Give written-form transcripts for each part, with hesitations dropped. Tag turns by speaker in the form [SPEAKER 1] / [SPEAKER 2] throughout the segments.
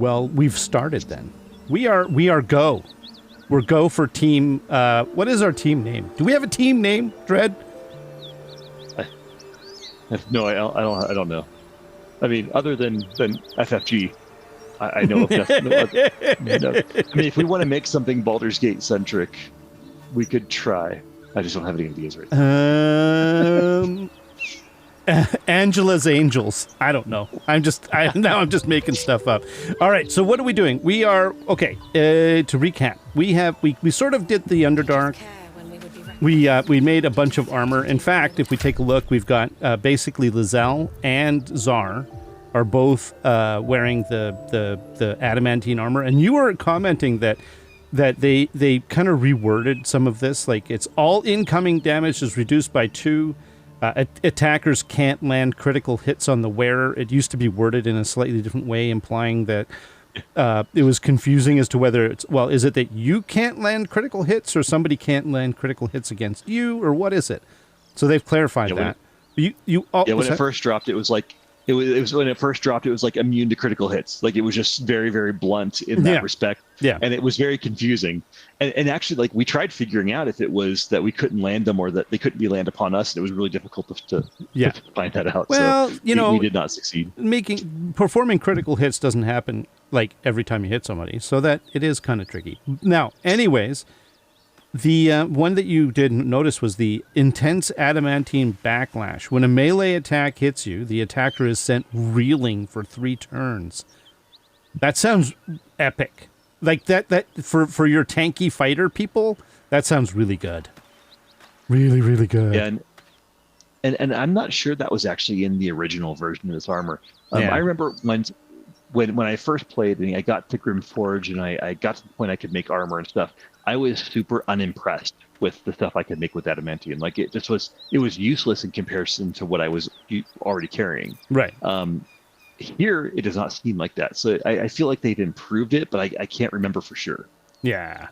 [SPEAKER 1] Well, we've started then. We are go. We're go for team. What is our team name? Do we have a team name, Dread?
[SPEAKER 2] No, I don't know. I mean, other than FFG, I know of nothing. No, I mean, if we want to make something Baldur's Gate centric, we could try. I just don't have any ideas right now.
[SPEAKER 1] Angela's Angels. I don't know. I'm just making stuff up. All right. So what are we doing? We are okay. To recap, we sort of did the Underdark. We made a bunch of armor. In fact, if we take a look, we've got basically Lizelle and Czar are both wearing the adamantine armor. And you were commenting that they kind of reworded some of this. Like, it's all incoming damage is reduced by 2. Attackers can't land critical hits on the wearer. It used to be worded in a slightly different way, implying that it was confusing as to whether it's, well, is it that you can't land critical hits or somebody can't land critical hits against you, or what is it? So they've clarified that. When
[SPEAKER 2] it first dropped, it was like it was when it first dropped, it was like immune to critical hits. Like, it was just very, very blunt in that respect.
[SPEAKER 1] Yeah.
[SPEAKER 2] And it was very confusing. And actually, like, we tried figuring out if it was that we couldn't land them or that they couldn't be land upon us. And it was really difficult to find that out.
[SPEAKER 1] Well,
[SPEAKER 2] so
[SPEAKER 1] we
[SPEAKER 2] did not succeed.
[SPEAKER 1] Performing critical hits doesn't happen like every time you hit somebody, so that it is kind of tricky. Now, anyways, the one that you didn't notice was the intense adamantine backlash. When a melee attack hits you, the attacker is sent reeling for 3 turns. That sounds epic. Like that for your tanky fighter people, that sounds really good. Really, really good.
[SPEAKER 2] Yeah, and I'm not sure that was actually in the original version of this armor. I remember when I first played and I got to Grimforge and I got to the point I could make armor and stuff, I was super unimpressed with the stuff I could make with adamantium. Like, it was useless in comparison to what I was already carrying.
[SPEAKER 1] Right.
[SPEAKER 2] Here, it does not seem like that. So I feel like they've improved it, but I can't remember for sure.
[SPEAKER 1] Yeah.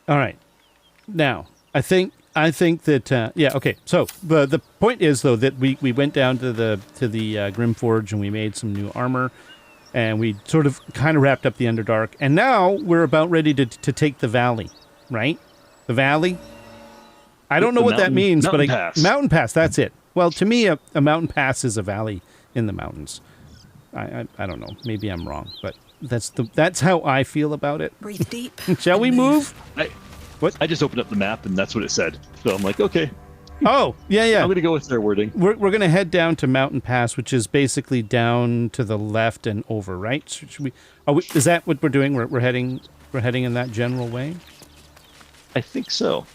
[SPEAKER 1] All right. Now, I think that okay. So the point is, though, that we went down to the Grimforge and we made some new armor, and we sort of kind of wrapped up the Underdark, and now we're about ready to take the valley, right? The valley. I don't know what that means, but mountain pass. That's it. Well, to me, a mountain pass is a valley in the mountains. I don't know. Maybe I'm wrong, but that's how I feel about it.
[SPEAKER 3] Breathe deep.
[SPEAKER 1] Shall we move?
[SPEAKER 2] What? I just opened up the map and that's what it said. So I'm like, okay.
[SPEAKER 1] Oh, yeah.
[SPEAKER 2] I'm going to go with their wording.
[SPEAKER 1] We're going to head down to Mountain Pass, which is basically down to the left and over, right? Should we? Is that what we're doing? We're heading in that general way?
[SPEAKER 2] I think so.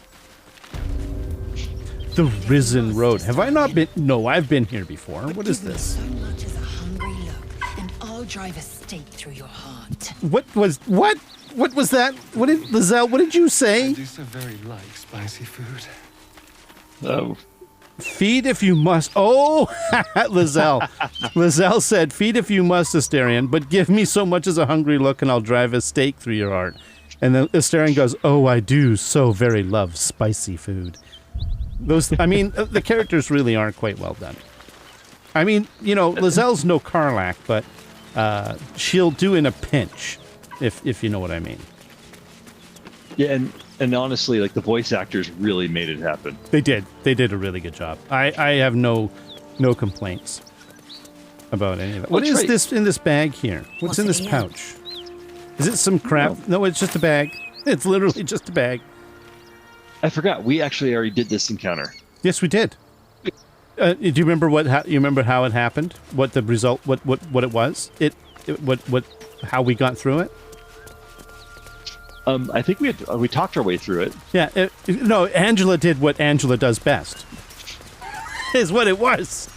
[SPEAKER 1] The Risen Road. Have I not been? No, I've been here before. What is this?
[SPEAKER 3] So much as a hungry look, and I'll drive a stake through your heart.
[SPEAKER 1] What was that? What did you say?
[SPEAKER 4] I do so very like spicy food.
[SPEAKER 2] Oh.
[SPEAKER 1] Feed if you must. Oh, Lizelle. Lizelle said, feed if you must, Asterion, but give me so much as a hungry look and I'll drive a stake through your heart. And then Asterion goes, oh, I do so very love spicy food. The characters really aren't quite well done. I mean, Lizelle's no Karlach, but she'll do in a pinch, if you know what I mean.
[SPEAKER 2] Yeah, and honestly, like, the voice actors really made it happen.
[SPEAKER 1] They did a really good job. I have no complaints about any of it. What is this in this bag here? What's in this pouch? Is it some crap? No, it's just a bag. It's literally just a bag.
[SPEAKER 2] I forgot. We actually already did this encounter.
[SPEAKER 1] Yes, we did. Do you remember how it happened? What the result? What it was? How we got through it?
[SPEAKER 2] I think we talked our way through it.
[SPEAKER 1] Yeah. No, Angela did what Angela does best. Is what it was.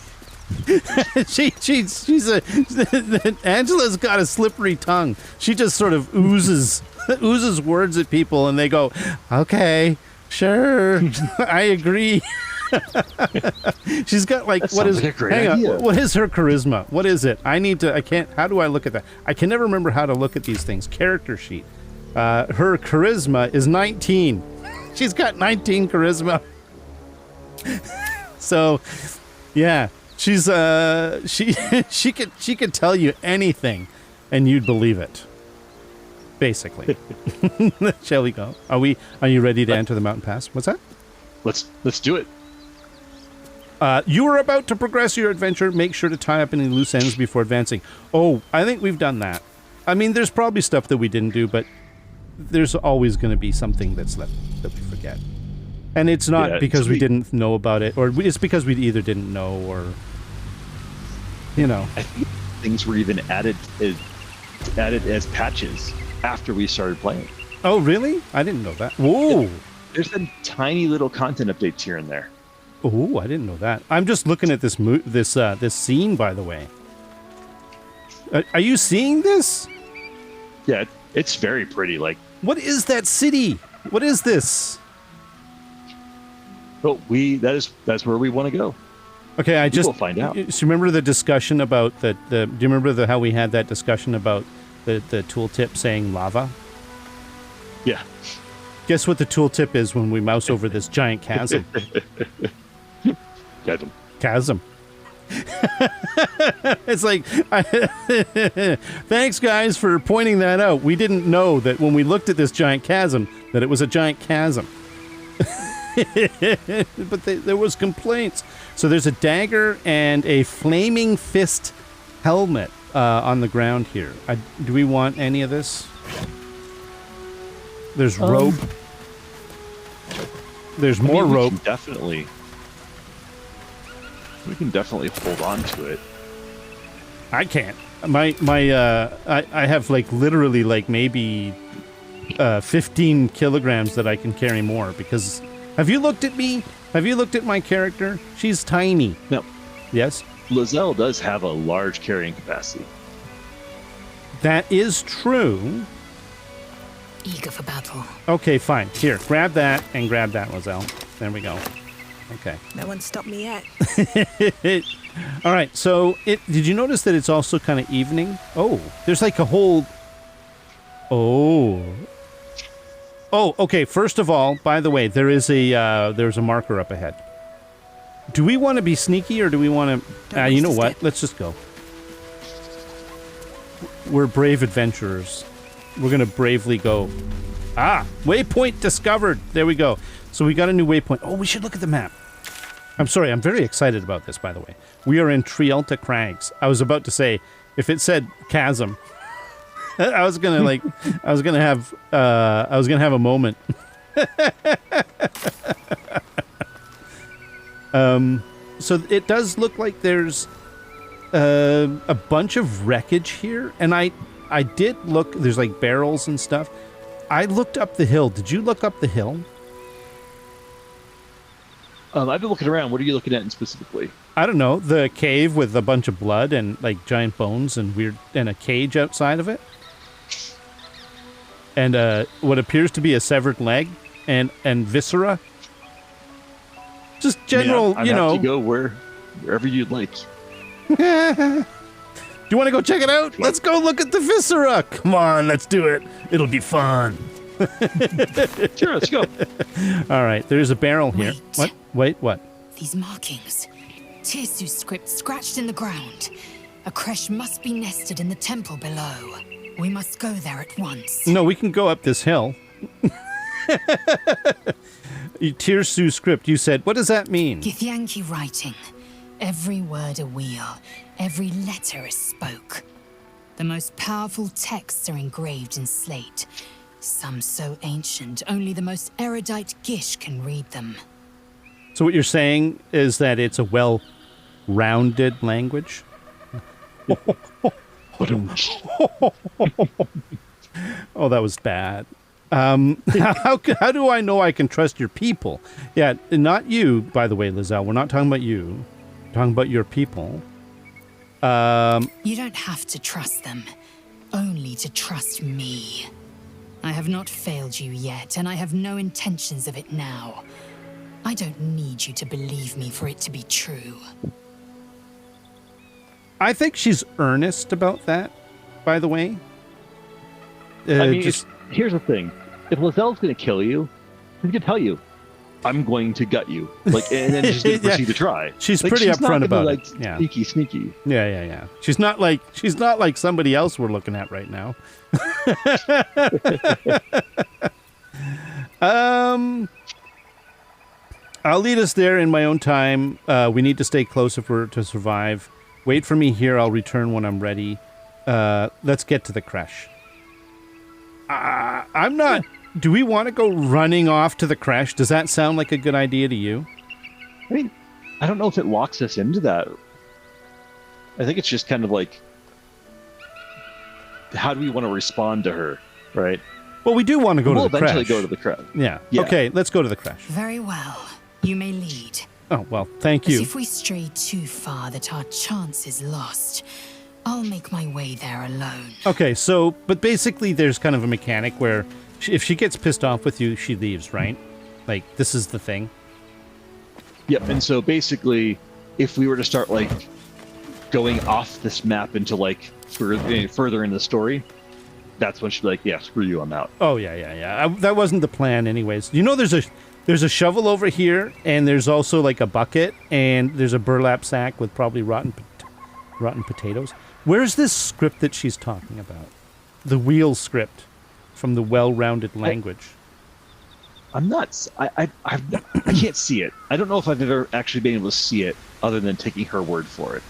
[SPEAKER 1] Angela's got a slippery tongue. She just sort of oozes words at people, and they go, "Okay, sure, I agree." She's got what is her charisma? What is it? How do I look at that? I can never remember how to look at these things. Character sheet. Her charisma is 19. She's got 19 charisma. So, yeah, She's she could tell you anything, and you'd believe it. Basically. Shall we go? Are you ready to enter the mountain pass? What's that?
[SPEAKER 2] Let's do it.
[SPEAKER 1] You are about to progress your adventure. Make sure to tie up any loose ends before advancing. Oh, I think we've done that. I mean, there's probably stuff that we didn't do, but there's always going to be something that's left that we forget. And it's not because we didn't know about it, or it's because we either didn't know or, you know.
[SPEAKER 2] I think things were even added as patches after we started playing.
[SPEAKER 1] Oh, really? I didn't know that. Whoa!
[SPEAKER 2] There's been tiny little content updates here and there.
[SPEAKER 1] Oh, I didn't know that. I'm just looking at this scene, by the way. Are you seeing this?
[SPEAKER 2] Yeah, it's very pretty. Like,
[SPEAKER 1] what is that city? What is this?
[SPEAKER 2] Well, that's where we want to go.
[SPEAKER 1] Okay,
[SPEAKER 2] We'll find out.
[SPEAKER 1] So you remember the discussion about do you remember how we had that discussion about the tooltip saying lava?
[SPEAKER 2] Yeah.
[SPEAKER 1] Guess what the tooltip is when we mouse over this giant chasm? Chasm. It's like, thanks guys for pointing that out. We didn't know that when we looked at this giant chasm that it was a giant chasm. But there was complaints. So there's a dagger and a flaming fist helmet on the ground here. Do we want any of this? There's rope. There's more rope.
[SPEAKER 2] We can definitely hold on to it.
[SPEAKER 1] I can't. I have like literally like maybe 15 kilograms that I can carry more because. Have you looked at me? Have you looked at my character? She's tiny.
[SPEAKER 2] No.
[SPEAKER 1] Yes?
[SPEAKER 2] Lizelle does have a large carrying capacity.
[SPEAKER 1] That is true.
[SPEAKER 3] Eager for battle.
[SPEAKER 1] Okay, fine. Here, grab that and grab that, Lizelle. There we go. Okay.
[SPEAKER 5] No one stopped me yet.
[SPEAKER 1] All right, so did you notice that it's also kind of evening? Oh, there's like a whole... Oh, okay. First of all, by the way, there's a marker up ahead. Do we want to be sneaky or do we want to... you know what? Let's just go. We're brave adventurers. We're going to bravely go. Ah, waypoint discovered. There we go. So we got a new waypoint. Oh, we should look at the map. I'm sorry. I'm very excited about this, by the way. We are in Trielta Crags. I was about to say, if it said chasm... I was gonna have a moment. So it does look like there's a bunch of wreckage here, and I did look. There's like barrels and stuff. I looked up the hill. Did you look up the hill?
[SPEAKER 2] I've been looking around. What are you looking at specifically?
[SPEAKER 1] I don't know. The cave with a bunch of blood and like giant bones and a cage outside of it. And what appears to be a severed leg and viscera. Just general,
[SPEAKER 2] I'm happy to go wherever you'd like.
[SPEAKER 1] Do you want to go check it out? Let's go look at the viscera. Come on, let's do it. It'll be fun.
[SPEAKER 2] Sure, let's go.
[SPEAKER 1] All right, there's a barrel here.
[SPEAKER 3] Wait.
[SPEAKER 1] What? Wait, what?
[SPEAKER 3] These markings. Tirsu script scratched in the ground. A creche must be nested in the temple below. We must go there at once.
[SPEAKER 1] No, we can go up this hill. Tirsu script, you said. What does that mean?
[SPEAKER 3] Githyanki writing. Every word a wheel. Every letter a spoke. The most powerful texts are engraved in slate. Some so ancient, only the most erudite Gish can read them.
[SPEAKER 1] So what you're saying is that it's a well-rounded language? Oh, that was bad. How do I know I can trust your people? Yeah, not you, by the way, Lizelle. We're not talking about you. We're talking about your people.
[SPEAKER 3] You don't have to trust them. Only to trust me. I have not failed you yet, and I have no intentions of it now. I don't need you to believe me for it to be true.
[SPEAKER 1] I think she's earnest about that, by the way.
[SPEAKER 2] Here's the thing. If Lizelle's going to kill you, he's going to tell you. I'm going to gut you. Like, and then she's going to
[SPEAKER 1] Yeah.
[SPEAKER 2] proceed to try.
[SPEAKER 1] She's
[SPEAKER 2] Like,
[SPEAKER 1] pretty
[SPEAKER 2] not
[SPEAKER 1] upfront
[SPEAKER 2] gonna,
[SPEAKER 1] about
[SPEAKER 2] like,
[SPEAKER 1] it. Yeah.
[SPEAKER 2] Sneaky.
[SPEAKER 1] Yeah. She's not like somebody else we're looking at right now. I'll lead us there in my own time. We need to stay close if we're to survive. Wait for me here. I'll return when I'm ready. Let's get to the creche. I'm not... Do we want to go running off to the creche? Does that sound like a good idea to you?
[SPEAKER 2] I mean, I don't know if it locks us into that. I think it's just kind of like, how do we want to respond to her, right?
[SPEAKER 1] Well, we do want to go to the creche.
[SPEAKER 2] We'll eventually go to the creche.
[SPEAKER 1] Yeah.
[SPEAKER 2] Yeah.
[SPEAKER 1] Okay, let's go to the creche.
[SPEAKER 3] Very well. You may lead.
[SPEAKER 1] Oh, well, thank
[SPEAKER 3] But
[SPEAKER 1] you.
[SPEAKER 3] if we stray too far that our chance is lost, I'll make my way there alone.
[SPEAKER 1] Okay, so, but basically there's kind of a mechanic where if she gets pissed off with you, she leaves, right? Like, this is the thing.
[SPEAKER 2] Yep. And so basically, if we were to start like going off this map into like further in the story, that's when she'd be like, yeah, screw you, I'm out.
[SPEAKER 1] Oh, yeah. That wasn't the plan anyways. You know there's a shovel over here, and there's also like a bucket, and there's a burlap sack with probably rotten potatoes. Where's this script that she's talking about? The wheel script from the well-rounded language.
[SPEAKER 2] I'm not. I can't see it. I don't know if I've ever actually been able to see it other than taking her word for it.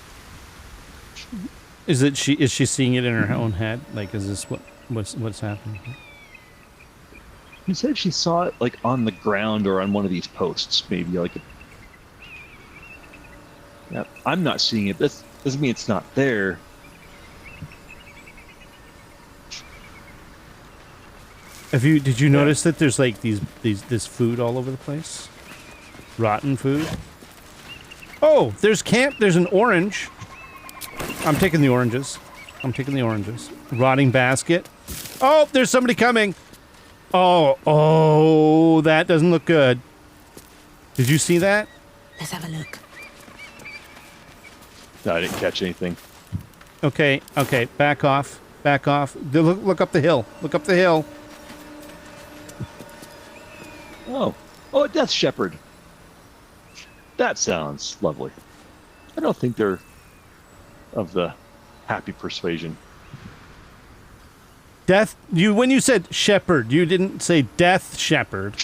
[SPEAKER 1] Is she seeing it in her own head? Like, is this what's happening?
[SPEAKER 2] You said she saw it like on the ground or on one of these posts, maybe like. Yeah, I'm not seeing it. That doesn't mean it's not there.
[SPEAKER 1] Did you notice that there's like this food all over the place? Rotten food. Oh, there's an orange. I'm taking the oranges. Rotting basket. Oh, there's somebody coming. Oh, that doesn't look good. Did you see that?
[SPEAKER 3] Let's have a look.
[SPEAKER 2] No, I didn't catch anything.
[SPEAKER 1] Okay, back off. Look up the hill.
[SPEAKER 2] Oh, a Death Shepherd. That sounds lovely. I don't think they're of the happy persuasion.
[SPEAKER 1] When you said shepherd, you didn't say death shepherd.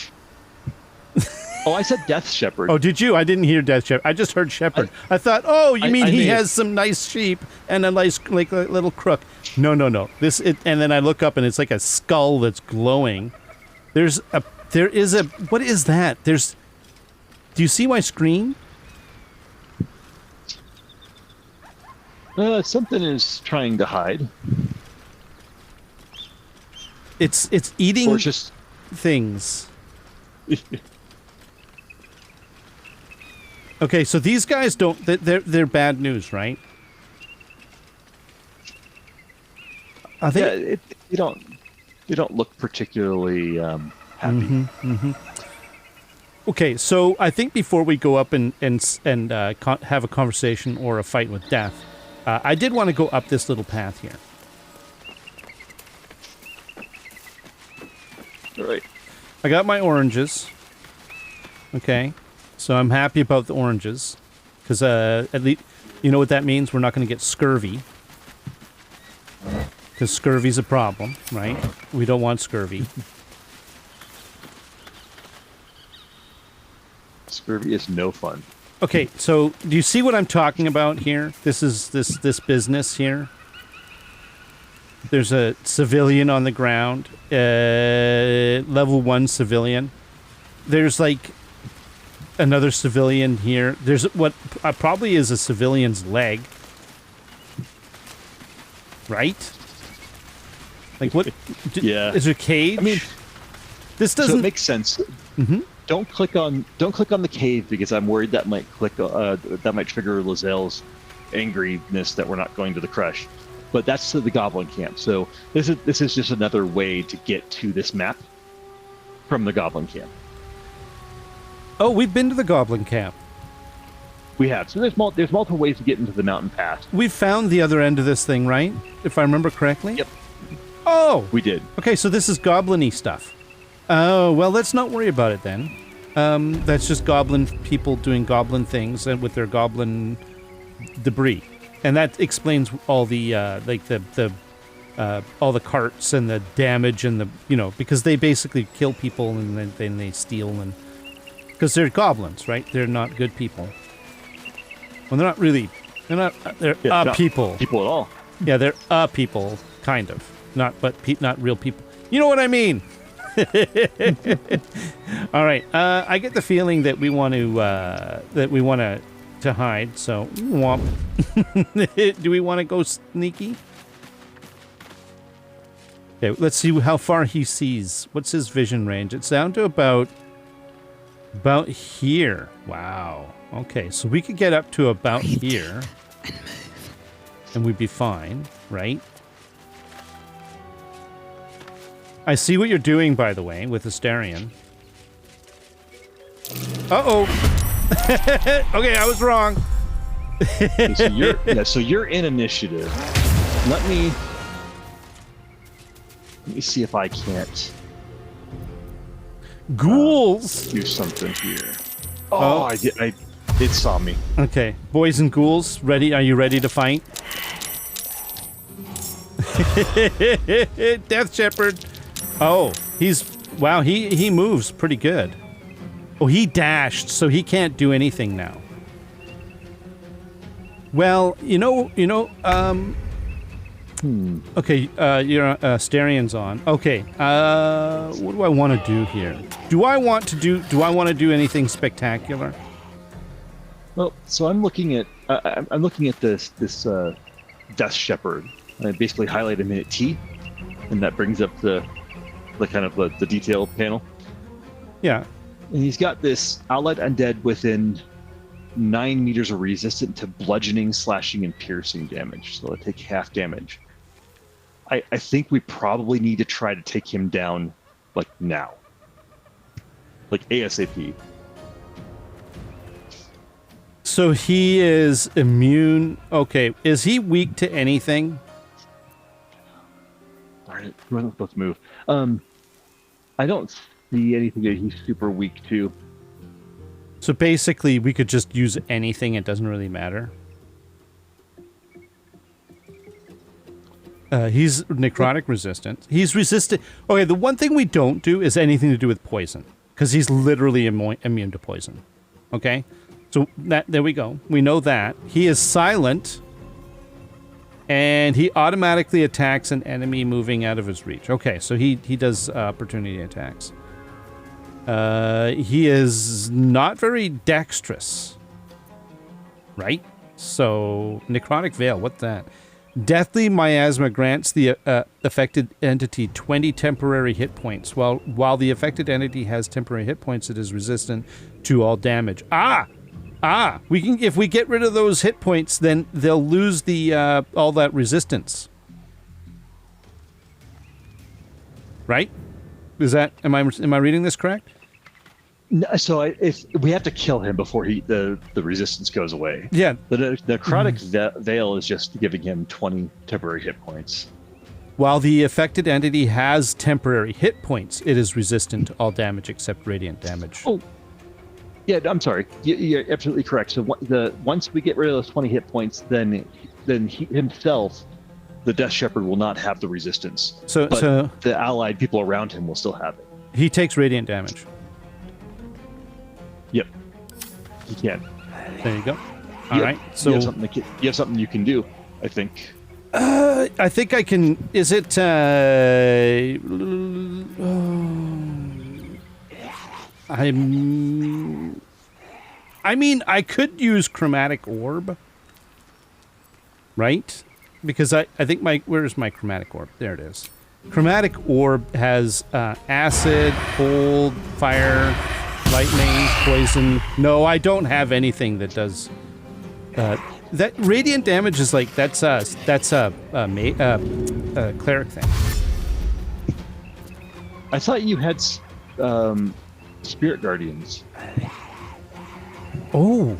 [SPEAKER 2] Oh, I said Death Shepherd.
[SPEAKER 1] Oh, did you? I didn't hear death shepherd. I just heard shepherd. I thought, you mean he has some nice sheep and a nice like a little crook. No. And then I look up and it's like a skull that's glowing. There is a what is that? Do you see my screen?
[SPEAKER 2] Something is trying to hide.
[SPEAKER 1] It's eating
[SPEAKER 2] Or just
[SPEAKER 1] things. Okay, so these guys they're bad news, right? I think
[SPEAKER 2] they don't look particularly happy.
[SPEAKER 1] Okay, so I think before we go up and have a conversation or a fight with death, I did want to go up this little path here.
[SPEAKER 2] All right.
[SPEAKER 1] I got my oranges. Okay, so I'm happy about the oranges because at least you know what that means. We're not going to get scurvy because scurvy's a problem, right? We don't want scurvy.
[SPEAKER 2] Scurvy is no fun.
[SPEAKER 1] Okay, so do you see what I'm talking about here? This is this business here. There's a civilian on the ground, level 1 civilian. There's like another civilian here. There's what probably is a civilian's leg, right? Like what?
[SPEAKER 2] Yeah.
[SPEAKER 1] Is there a cage?
[SPEAKER 2] I mean,
[SPEAKER 1] this
[SPEAKER 2] so
[SPEAKER 1] doesn't
[SPEAKER 2] it makes sense.
[SPEAKER 1] Mm-hmm.
[SPEAKER 2] Don't click on the cave because I'm worried that might trigger Lazelle's angriness that we're not going to the creche. But that's to the goblin camp. So this is just another way to get to this map from the goblin camp.
[SPEAKER 1] Oh, we've been to the goblin camp.
[SPEAKER 2] We have. So there's multiple ways to get into the mountain pass.
[SPEAKER 1] We found the other end of this thing, right? If I remember correctly.
[SPEAKER 2] Yep.
[SPEAKER 1] Oh,
[SPEAKER 2] we did.
[SPEAKER 1] Okay, so this is goblin-y stuff. Oh, well, let's not worry about it then. That's just goblin people doing goblin things and with their goblin debris, and that explains all the all the carts and the damage and the because they basically kill people and then they steal and because they're goblins, right? They're not good people. Well, they're not really. They're
[SPEAKER 2] not
[SPEAKER 1] people.
[SPEAKER 2] People at all.
[SPEAKER 1] Yeah, they're people, kind of. Not real people. You know what I mean? All right. I get the feeling that we want to hide. So, womp. Do we want to go sneaky? Okay, let's see how far he sees. What's his vision range? It's down to about here. Wow. Okay, so we could get up to about here. And we'd be fine, right? I see what you're doing, by the way, with Astarion. Uh-oh. Okay, I was wrong.
[SPEAKER 2] Okay, so you're in initiative. Let me see if I can't
[SPEAKER 1] Ghouls!
[SPEAKER 2] do something here. Oh, it saw me.
[SPEAKER 1] Okay, boys and ghouls, ready? Are you ready to fight? Death Shepherd. Oh, wow, he moves pretty good. Oh, he dashed, so he can't do anything now. Well, okay, your Astarion's on. Okay, what do I want to do here? Do I want to do anything spectacular?
[SPEAKER 2] Well, so I'm looking at this Death Shepherd. I basically highlight him in at T, and that brings up the kind of the detail panel.
[SPEAKER 1] Yeah.
[SPEAKER 2] And he's got this allied undead within 9 meters are resistant to bludgeoning, slashing, and piercing damage, so they take half damage. I think we probably need to try to take him down, like, now. Like, ASAP.
[SPEAKER 1] So he is immune. Okay, is he weak to anything?
[SPEAKER 2] Darn it, he wasn't supposed to move. I don't see anything that he's super weak to.
[SPEAKER 1] So basically, we could just use anything. It doesn't really matter. He's necrotic resistant. He's resistant. Okay, the one thing we don't do is anything to do with poison, because he's literally immune to poison. Okay, so there we go. We know that he is silent, and he automatically attacks an enemy moving out of his reach. Okay, so he does opportunity attacks. He is not very dexterous, right? So necrotic veil. What's that? Deathly miasma grants the affected entity 20 temporary hit points. While the affected entity has temporary hit points, it is resistant to all damage. We can, if we get rid of those hit points, then they'll lose the all that resistance. Right? Is that am I reading this correct?
[SPEAKER 2] No, so if we have to kill him before the resistance goes away.
[SPEAKER 1] Yeah.
[SPEAKER 2] The necrotic veil is just giving him 20 temporary hit points.
[SPEAKER 1] While the affected entity has temporary hit points, it is resistant to all damage except radiant damage.
[SPEAKER 2] Oh, yeah. I'm sorry. You're absolutely correct. So once we get rid of those 20 hit points, then he himself, the Death Shepherd, will not have the resistance.
[SPEAKER 1] So
[SPEAKER 2] the allied people around him will still have it.
[SPEAKER 1] He takes radiant damage.
[SPEAKER 2] Yep, he can.
[SPEAKER 1] There you go. All right. So
[SPEAKER 2] you have something you can do, I think.
[SPEAKER 1] I think I can. Is it? I mean, I could use chromatic orb, right? Because I think where's my chromatic orb? There it is. Chromatic orb has acid, cold, fire, lightning, poison. No, I don't have anything that does that. Radiant damage is like that's a cleric thing.
[SPEAKER 2] I thought you had spirit guardians.
[SPEAKER 1] Oh,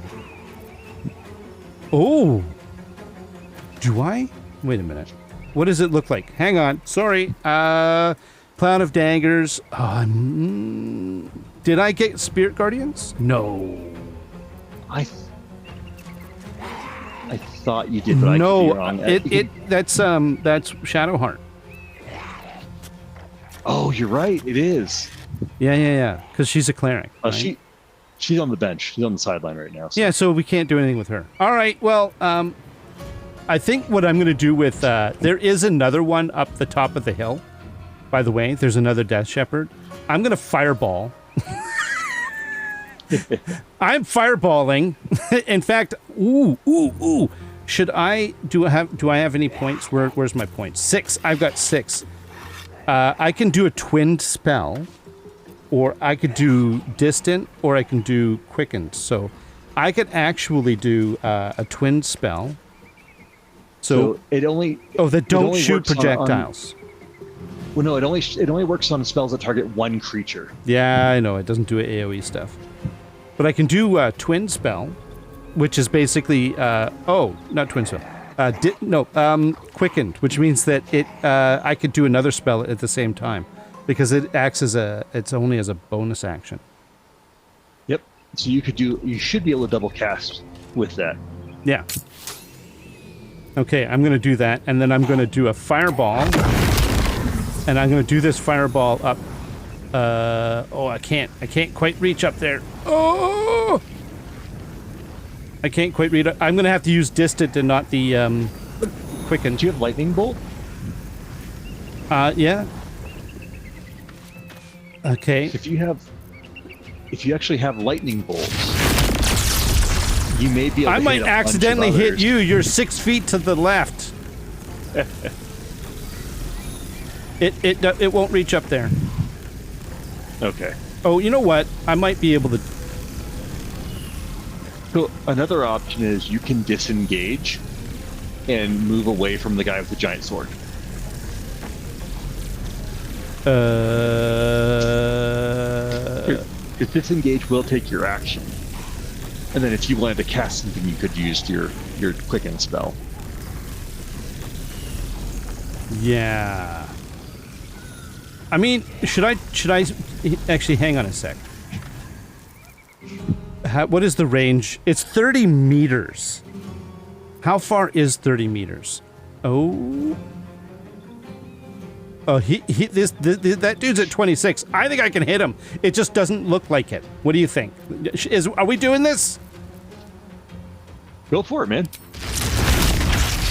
[SPEAKER 1] do I? Wait a minute. What does it look like? Hang on. Sorry. Cloud of daggers. Did I get Spirit Guardians? No.
[SPEAKER 2] I thought you did, but I could be wrong.
[SPEAKER 1] That's Shadowheart.
[SPEAKER 2] Oh, you're right. It is.
[SPEAKER 1] Yeah. Because she's a cleric.
[SPEAKER 2] Oh,
[SPEAKER 1] right?
[SPEAKER 2] she's on the bench. She's on the sideline right now. So.
[SPEAKER 1] Yeah, so we can't do anything with her. All right. Well, I think what I'm going to do with there is another one up the top of the hill. By the way, there's another Death Shepherd. I'm going to fireball. I'm fireballing. In fact, ooh. Should I do I have any points? Where's my points? 6. I've got 6. I can do a twinned spell, or I could do distant, or I can do quickened. So I could actually do a twinned spell. So
[SPEAKER 2] it only
[SPEAKER 1] that don't shoot projectiles.
[SPEAKER 2] Well, no, it only works on spells that target one creature.
[SPEAKER 1] Yeah, I know it doesn't do AOE stuff, but I can do a twin spell, which is basically not twin spell. Quickened, which means that I could do another spell at the same time, because it acts it's only as a bonus action.
[SPEAKER 2] Yep. So you should be able to double cast with that.
[SPEAKER 1] Yeah. Okay, I'm going to do that, and then I'm going to do a fireball, and I'm going to do this fireball up. I can't quite reach up there. Oh! I can't quite read it. I'm going to have to use distant and not the quicken.
[SPEAKER 2] Do you have lightning bolt?
[SPEAKER 1] Yeah. Okay.
[SPEAKER 2] If you actually have lightning bolts, you may be able to
[SPEAKER 1] I might accidentally hit you. You're 6 feet to the left. It won't reach up there.
[SPEAKER 2] Okay.
[SPEAKER 1] Oh, you know what? I might be able to.
[SPEAKER 2] So another option is you can disengage and move away from the guy with the giant sword. Because disengage will take your action. And then if you wanted to cast something, you could use your quicken spell.
[SPEAKER 1] Yeah. I mean, should I actually hang on a sec? What is the range? It's 30 meters. How far is 30 meters? Oh, that dude's at 26. I think I can hit him. It just doesn't look like it. What do you think? Are we doing this?
[SPEAKER 2] Go for it, man.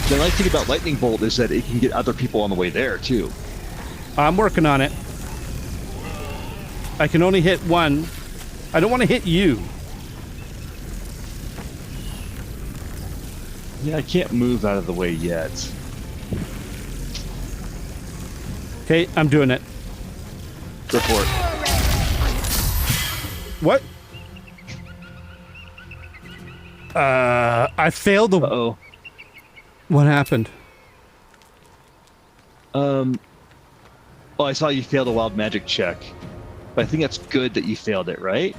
[SPEAKER 2] The nice thing about lightning bolt is that it can get other people on the way there too.
[SPEAKER 1] I'm working on it. I can only hit one. I don't want to hit you.
[SPEAKER 2] Yeah, I can't move out of the way yet.
[SPEAKER 1] Okay, I'm doing it.
[SPEAKER 2] Go for it.
[SPEAKER 1] What? I failed the...
[SPEAKER 2] Uh-oh.
[SPEAKER 1] What happened?
[SPEAKER 2] Oh, I saw you failed a wild magic check. But I think that's good that you failed it, right?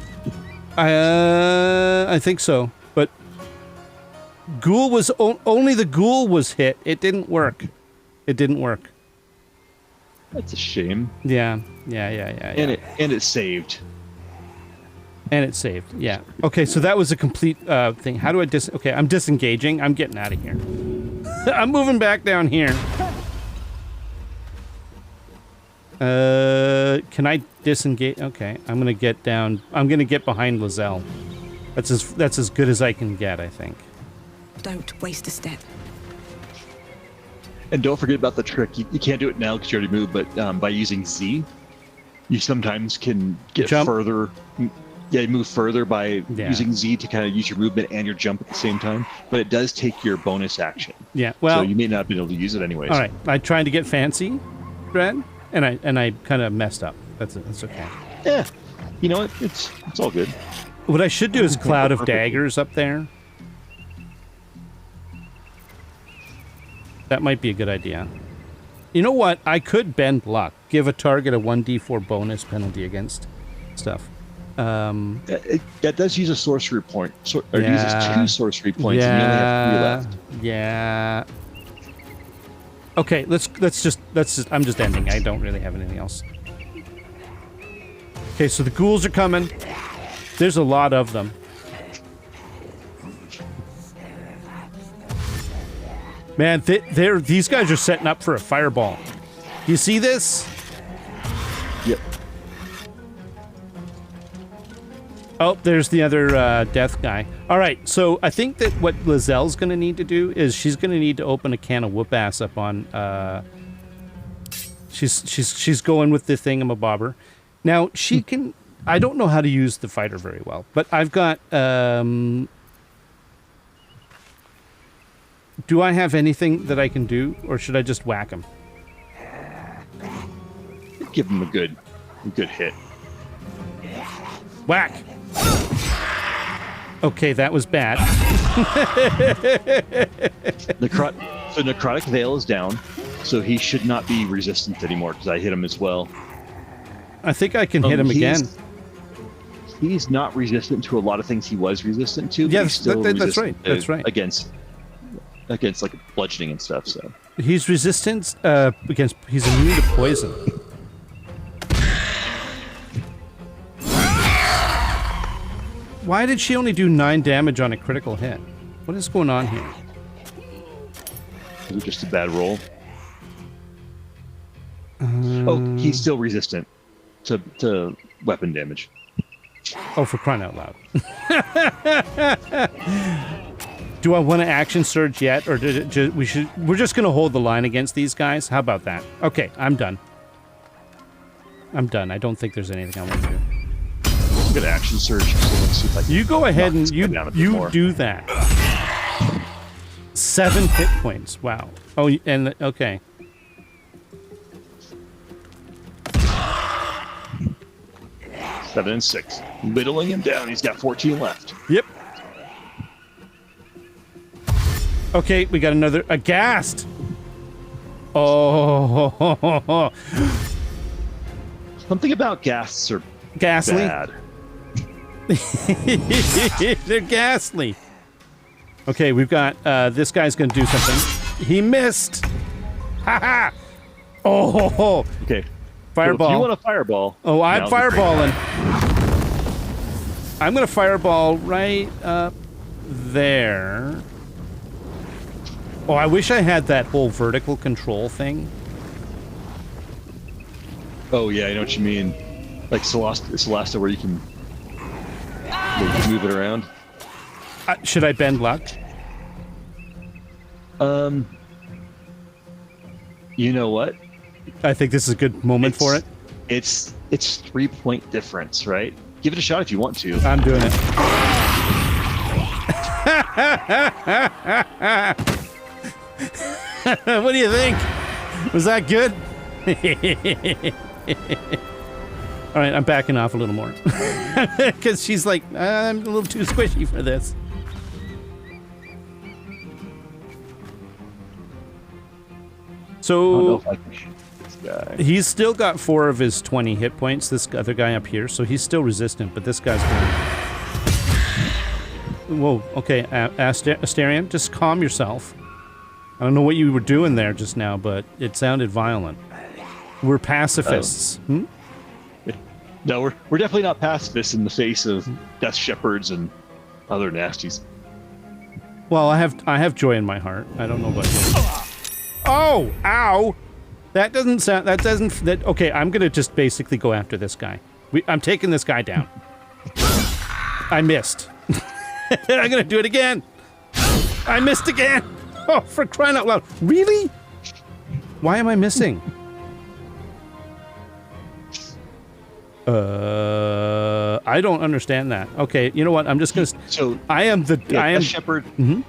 [SPEAKER 1] I think so. But ghoul was only the ghoul was hit. It didn't work. It didn't work.
[SPEAKER 2] That's a shame.
[SPEAKER 1] Yeah.
[SPEAKER 2] And it saved.
[SPEAKER 1] And it saved. Yeah. Okay, so that was a complete thing. How do I Okay, I'm disengaging. I'm getting out of here. I'm moving back down here. Can I disengage? Okay, I'm gonna get down. I'm gonna get behind Lizelle. That's as good as I can get, I think.
[SPEAKER 5] Don't waste a step.
[SPEAKER 2] And don't forget about the trick. You can't do it now because you already moved, but by using Z, you sometimes can get further. Yeah, you move further by using Z to kind of use your movement and your jump at the same time. But it does take your bonus action. Yeah, well, so you may not be able to use it anyways.
[SPEAKER 1] All right, I tried to get fancy, Brad, and I kind of messed up. That's okay.
[SPEAKER 2] Yeah, you know what? It's all good.
[SPEAKER 1] What I should do is cloud of daggers up there. That might be a good idea. You know what? I could bend luck. Give a target a 1d4 bonus penalty against stuff.
[SPEAKER 2] That does use a sorcery point. Uses 2 sorcery points, and you only have 3 left.
[SPEAKER 1] Yeah. Okay, let's just. I'm just ending. I don't really have anything else. Okay, so the ghouls are coming. There's a lot of them. Man, these guys are setting up for a fireball. Do you see this?
[SPEAKER 2] Yep.
[SPEAKER 1] Oh, there's the other death guy. All right, so I think that what Lazelle's going to need to do is she's going to need to open a can of whoop-ass up on... She's going with the thingamabobber. Now, she can... I don't know how to use the fighter very well, but I've got... do I have anything that I can do, or should I just whack him?
[SPEAKER 2] Give him a good hit.
[SPEAKER 1] Whack! Okay, that was bad.
[SPEAKER 2] So Necrotic Veil is down, so he should not be resistant anymore because I hit him as well.
[SPEAKER 1] I think I can hit him again.
[SPEAKER 2] He's not resistant to a lot of things he was resistant to. But
[SPEAKER 1] Yes,
[SPEAKER 2] he's still
[SPEAKER 1] that's right. That's right.
[SPEAKER 2] Against like bludgeoning and stuff. So
[SPEAKER 1] he's resistant against. He's immune to poison. Why did she only do 9 damage on a critical hit? What is going on here?
[SPEAKER 2] is it just a bad roll? Oh, he's still resistant to weapon damage.
[SPEAKER 1] Oh, for crying out loud. Do I want to action surge yet, or we're just going to hold the line against these guys? How about that? Okay, I'm done. I don't think there's anything I want to do.
[SPEAKER 2] I'm gonna action surge. So let's see if I can
[SPEAKER 1] You go ahead and you
[SPEAKER 2] more.
[SPEAKER 1] do that. 7 hit points. Wow. Oh, and okay.
[SPEAKER 2] Seven and 6. Whittling him down. He's got 14 left.
[SPEAKER 1] Yep. Okay, we got another aghast. Oh.
[SPEAKER 2] Something about ghasts are
[SPEAKER 1] Ghastly.
[SPEAKER 2] bad.
[SPEAKER 1] They're ghastly. Okay, we've got this guy's gonna do something. He missed. Ha ha. Oh.
[SPEAKER 2] Okay.
[SPEAKER 1] Fireball.
[SPEAKER 2] So if you want a fireball?
[SPEAKER 1] Oh, I'm
[SPEAKER 2] now's the great
[SPEAKER 1] fireballing.
[SPEAKER 2] time.
[SPEAKER 1] I'm gonna fireball right up there. Oh, I wish I had that whole vertical control thing.
[SPEAKER 2] Oh yeah, I know what you mean. Like Celesta, where you can move it around.
[SPEAKER 1] Should I bend luck?
[SPEAKER 2] You know what?
[SPEAKER 1] I think this is a good moment for it.
[SPEAKER 2] It's 3-point difference, right? Give it a shot if you want to.
[SPEAKER 1] I'm doing it. What do you think? Was that good? All right, I'm backing off a little more. Because she's like, I'm a little too squishy for this.
[SPEAKER 2] I don't know
[SPEAKER 1] So
[SPEAKER 2] if I can shoot this guy.
[SPEAKER 1] he's still got 4 of his 20 hit points, this other guy up here, so he's still resistant, but this guy's going... Whoa, okay, Asterion, just calm yourself. I don't know what you were doing there just now, but it sounded violent. We're pacifists. Hmm?
[SPEAKER 2] No, we're definitely not pacifists in the face of death shepherds and other nasties.
[SPEAKER 1] Well, I have joy in my heart. I don't know about you. Oh, ow! That doesn't sound. Okay, I'm gonna just basically go after this guy. I'm taking this guy down. I missed. I'm gonna do it again. I missed again. Oh, for crying out loud! Really? Why am I missing? I don't understand that. Okay, you know what? I'm just gonna.
[SPEAKER 2] So
[SPEAKER 1] I am the.
[SPEAKER 2] yeah,
[SPEAKER 1] I am.
[SPEAKER 2] Death Shepherd.
[SPEAKER 1] Mhm.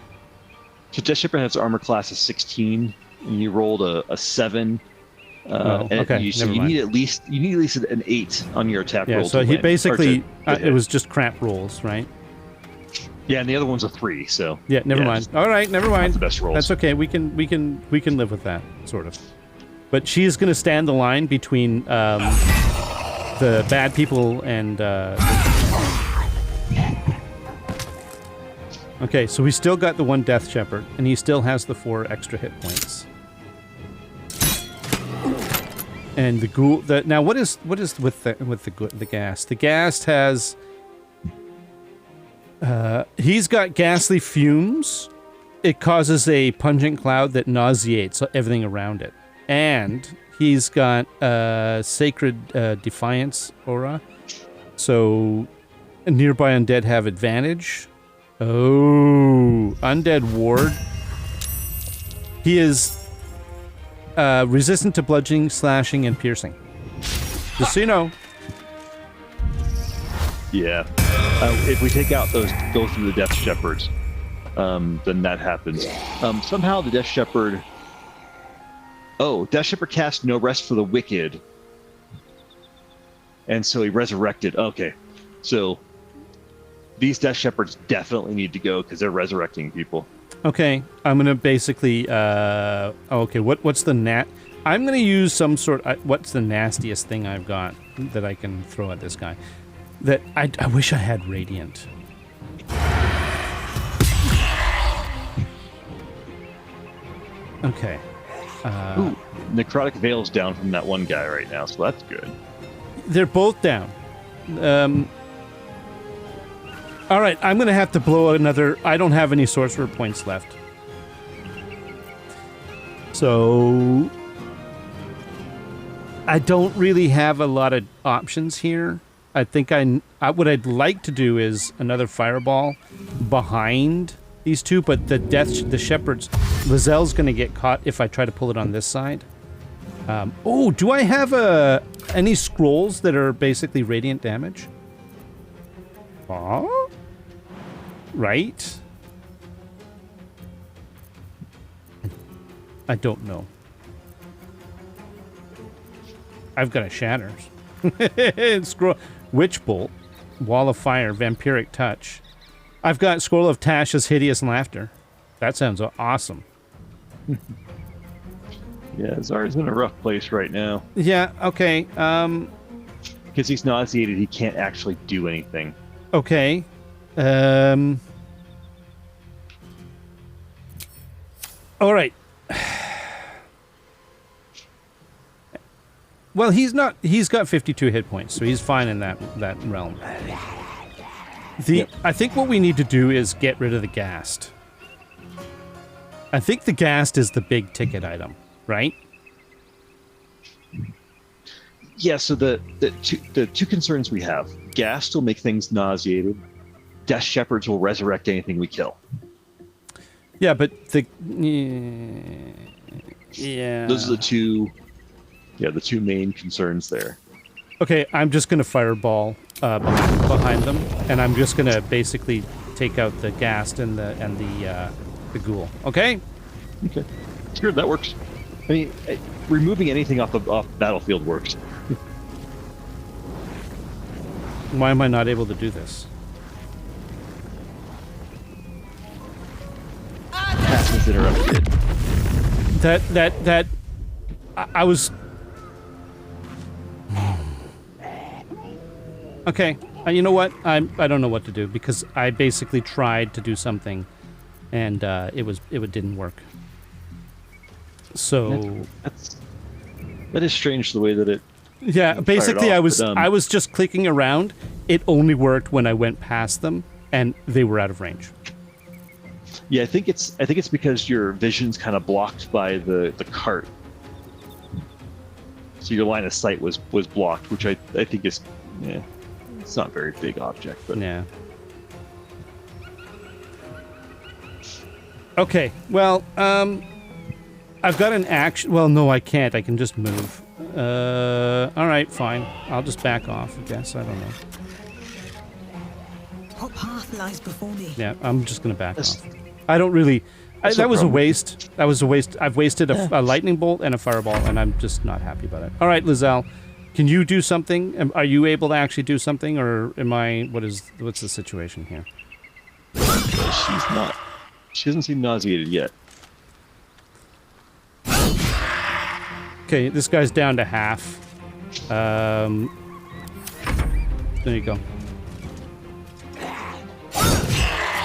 [SPEAKER 2] So Death Shepherd has armor class of 16, and you rolled a 7.
[SPEAKER 1] Oh,
[SPEAKER 2] and
[SPEAKER 1] okay,
[SPEAKER 2] so
[SPEAKER 1] never
[SPEAKER 2] you
[SPEAKER 1] mind.
[SPEAKER 2] need at least an 8 on your attack
[SPEAKER 1] Yeah,
[SPEAKER 2] roll.
[SPEAKER 1] so
[SPEAKER 2] to
[SPEAKER 1] he
[SPEAKER 2] win,
[SPEAKER 1] basically
[SPEAKER 2] or to
[SPEAKER 1] it
[SPEAKER 2] hit.
[SPEAKER 1] was just crap rolls, right?
[SPEAKER 2] Yeah, and the other one's a 3. So
[SPEAKER 1] Yeah, never mind.
[SPEAKER 2] just
[SPEAKER 1] All right, never mind.
[SPEAKER 2] the best rolls.
[SPEAKER 1] That's okay. We can live with that sort of. But she is going to stand the line between the bad people and. Okay, so we still got the 1 Death Shepherd, and he still has the 4 extra hit points. And the ghoul. Now, what is with the ghast? The ghast has. He's got ghastly fumes. It causes a pungent cloud that nauseates everything around it, and he's got sacred defiance aura. So, nearby undead have advantage. Oh, undead ward. He is resistant to bludgeoning, slashing, and piercing. Just so you know.
[SPEAKER 2] Yeah. If we take out go through the Death Shepherds, then that happens. Somehow the Death Shepherd. Oh, Death Shepherd cast No Rest for the Wicked, and so he resurrected. Okay, so these Death Shepherds definitely need to go because they're resurrecting people.
[SPEAKER 1] Okay, I'm gonna basically. Okay, what's the I'm gonna use some sort. What's the nastiest thing I've got that I can throw at this guy? That I wish I had Radiant. Okay.
[SPEAKER 2] Ooh, Necrotic Veil's down from that one guy right now, so that's good.
[SPEAKER 1] They're both down. All right, I'm gonna have to blow another. I don't have any sorcerer points left, so I don't really have a lot of options here. I think what I'd like to do is another fireball behind these two, but the shepherds, Lazelle's gonna get caught if I try to pull it on this side. Oh, do I have any scrolls that are basically radiant damage? Oh, right. I don't know. I've got a shatters. Scroll. Witch Bolt, Wall of Fire, Vampiric Touch. I've got Scroll of Tasha's Hideous Laughter. That sounds awesome.
[SPEAKER 2] Yeah, Zar's in a rough place right now.
[SPEAKER 1] Yeah, okay.
[SPEAKER 2] Because he's nauseated, he can't actually do anything.
[SPEAKER 1] Okay. All right. Well, he's not. He's got 52 hit points, so he's fine in that realm. I think what we need to do is get rid of the ghast. I think the ghast is the big ticket item, right?
[SPEAKER 2] Yeah. So the two concerns we have: ghast will make things nauseated. Death Shepherds will resurrect anything we kill.
[SPEAKER 1] Yeah, but yeah.
[SPEAKER 2] Those are the two. Yeah, the two main concerns there.
[SPEAKER 1] Okay, I'm just gonna fireball behind them, and I'm just gonna basically take out the ghast and the ghoul. Okay.
[SPEAKER 2] Okay. Sure, that works. I mean, removing anything off the battlefield works.
[SPEAKER 1] Why am I not able to do this?
[SPEAKER 2] Pass is interrupted.
[SPEAKER 1] That I was. Okay, you know what? I don't know what to do because I basically tried to do something, and it didn't work. So
[SPEAKER 2] that is strange the way that it.
[SPEAKER 1] Yeah, basically
[SPEAKER 2] off,
[SPEAKER 1] I was just clicking around. It only worked when I went past them, and they were out of range.
[SPEAKER 2] Yeah, I think it's because your vision's kind of blocked by the cart. So your line of sight was blocked, which I think is, yeah, it's not a very big object, but
[SPEAKER 1] yeah. Okay, well, I've got an action. Well, no, I can't. I can just move. All right, fine. I'll just back off, I guess. I don't know.
[SPEAKER 5] What path lies before me?
[SPEAKER 1] Yeah, I'm just gonna back off. I don't really. That was a waste. That was a waste. I've wasted a lightning bolt and a fireball, and I'm just not happy about it. All right, Lizelle, can you do something? Are you able to actually do something, or am I? What's the situation here?
[SPEAKER 2] She's not. She doesn't seem nauseated yet.
[SPEAKER 1] Okay, this guy's down to half. There you go.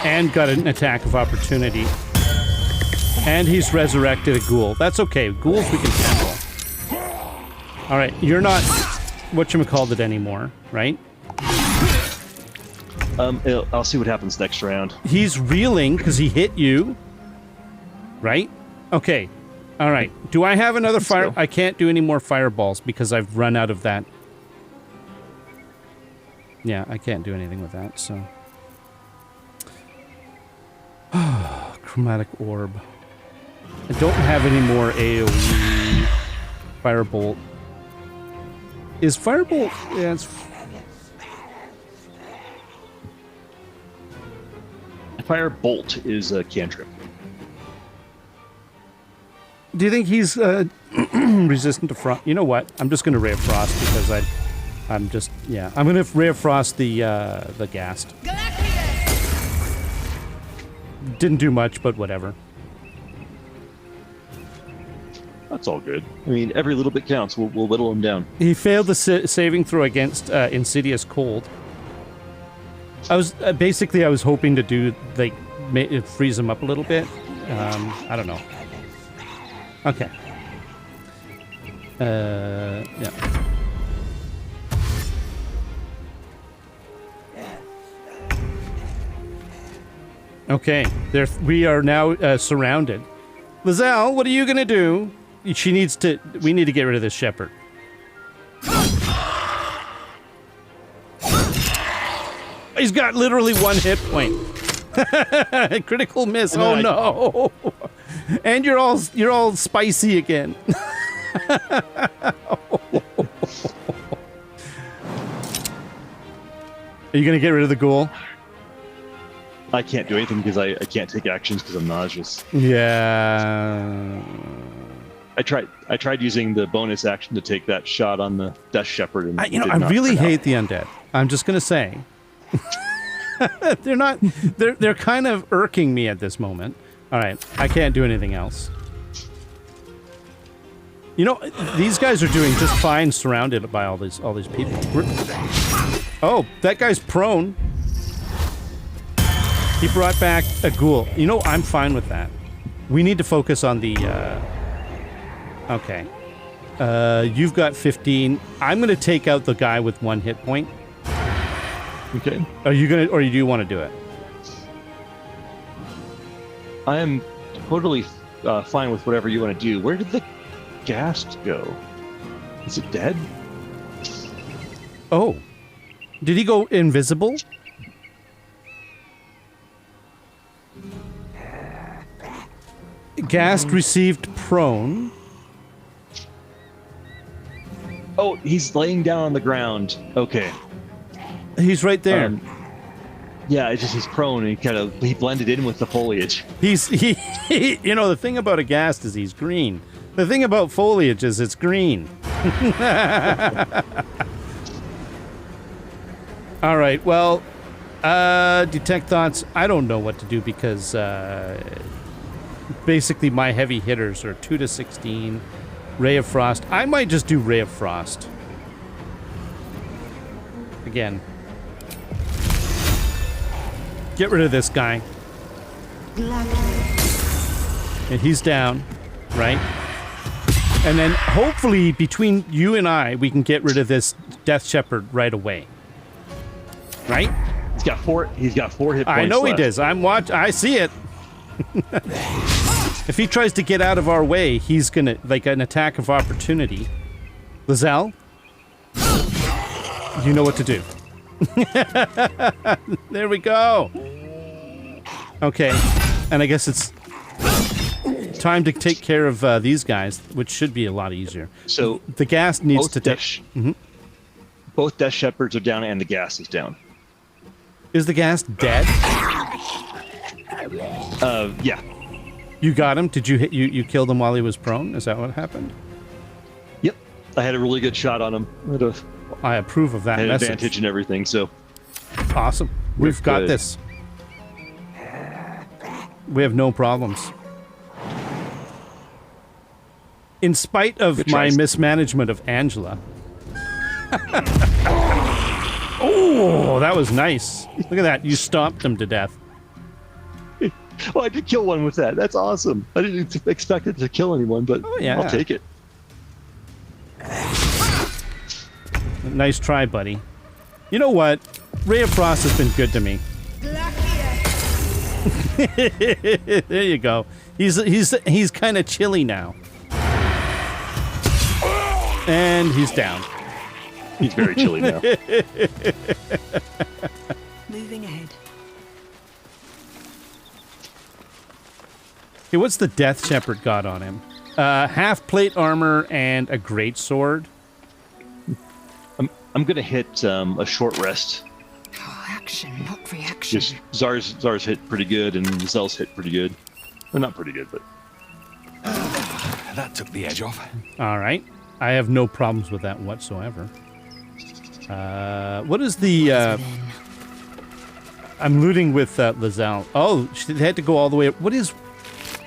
[SPEAKER 1] And got an attack of opportunity. And he's resurrected a ghoul. That's okay. Ghouls we can handle. All right, you're not whatchamacallit anymore, right?
[SPEAKER 2] I'll see what happens next round.
[SPEAKER 1] He's reeling because he hit you, right? Okay. All right. Do I have another fire?
[SPEAKER 2] go.
[SPEAKER 1] I can't do any more fireballs because I've run out of that. Yeah, I can't do anything with that, so. Chromatic orb. I don't have any more AoE. Firebolt. Is Firebolt... Yeah, it's...
[SPEAKER 2] Firebolt is a cantrip.
[SPEAKER 1] Do you think he's resistant to frost? You know what? I'm just going to Ray of Frost because I'm just... Yeah, I'm going to Ray of Frost the Ghast. Didn't do much, but whatever.
[SPEAKER 2] That's all good. I mean, every little bit counts. We'll whittle him down.
[SPEAKER 1] He failed the saving throw against Insidious Cold. I was basically I was hoping to do like freeze him up a little bit. I don't know. Okay. Yeah. Okay. There we are now surrounded. Lizelle, what are you gonna do? She needs to. We need to get rid of this shepherd. He's got literally 1 hit point. Critical miss. Oh no! And you're all spicy again. Are you gonna get rid of the ghoul?
[SPEAKER 2] I can't do anything because I can't take actions because I'm nauseous.
[SPEAKER 1] Yeah.
[SPEAKER 2] I tried using the bonus action to take that shot on the Death Shepherd, and
[SPEAKER 1] I really hate the undead. I'm just gonna say. They're kind of irking me at this moment. All right, I can't do anything else. You know, these guys are doing just fine surrounded by all these people. Oh, that guy's prone. He brought back a ghoul. You know, I'm fine with that. We need to focus on the okay. You've got 15. I'm going to take out the guy with 1 hit point.
[SPEAKER 2] Okay.
[SPEAKER 1] Are you going to, or do you want to do it?
[SPEAKER 2] I am totally fine with whatever you want to do. Where did the Ghast go? Is it dead?
[SPEAKER 1] Oh. Did he go invisible? Ghast received prone.
[SPEAKER 2] Oh, he's laying down on the ground. Okay.
[SPEAKER 1] He's right there.
[SPEAKER 2] Yeah, it's just he's prone and he blended in with the foliage.
[SPEAKER 1] He you know, the thing about a Ghast is he's green. The thing about foliage is it's green. All right, well, detect thoughts. I don't know what to do because basically my heavy hitters are 2 to 16. Ray of Frost. I might just do Ray of Frost. Again. Get rid of this guy. And he's down, right? And then hopefully between you and I, we can get rid of this Death Shepherd right away. Right?
[SPEAKER 2] He's got four hit points.
[SPEAKER 1] I know
[SPEAKER 2] left.
[SPEAKER 1] he does. I see it. If he tries to get out of our way, he's gonna like an attack of opportunity. Lizelle, you know what to do. There we go. Okay, and I guess it's time to take care of these guys, which should be a lot easier.
[SPEAKER 2] So
[SPEAKER 1] the Ghast needs to.
[SPEAKER 2] Both Death Shepherds are down, and the Ghast is down.
[SPEAKER 1] Is the Ghast dead?
[SPEAKER 2] Yeah.
[SPEAKER 1] You got him? Did you hit? You killed him while he was prone? Is that what happened?
[SPEAKER 2] Yep. I had a really good shot on him.
[SPEAKER 1] I approve of that
[SPEAKER 2] had
[SPEAKER 1] message.
[SPEAKER 2] Advantage and everything. So
[SPEAKER 1] awesome. We've got
[SPEAKER 2] good.
[SPEAKER 1] this. We have no problems. In spite of my mismanagement of Angela. Oh, that was nice. Look at that. You stomped him to death.
[SPEAKER 2] Well, I did kill one with that. That's awesome. I didn't expect it to kill anyone, but
[SPEAKER 1] oh, yeah.
[SPEAKER 2] I'll take it.
[SPEAKER 1] Nice try, buddy. You know what? Ray of Frost has been good to me. There you go. He's kind of chilly now. And he's down.
[SPEAKER 2] He's very chilly now.
[SPEAKER 5] Moving ahead.
[SPEAKER 1] Hey, what's the Death Shepherd got on him? Half plate armor and a great sword.
[SPEAKER 2] I'm gonna hit a short rest.
[SPEAKER 3] Oh, action, not reaction.
[SPEAKER 2] Just Zar's hit pretty good, and Zell's hit pretty good. Well, not pretty good, but
[SPEAKER 4] That took the edge off.
[SPEAKER 1] All right. I have no problems with that whatsoever. What is the... I'm looting with Lizelle. Oh, she had to go all the way... What is...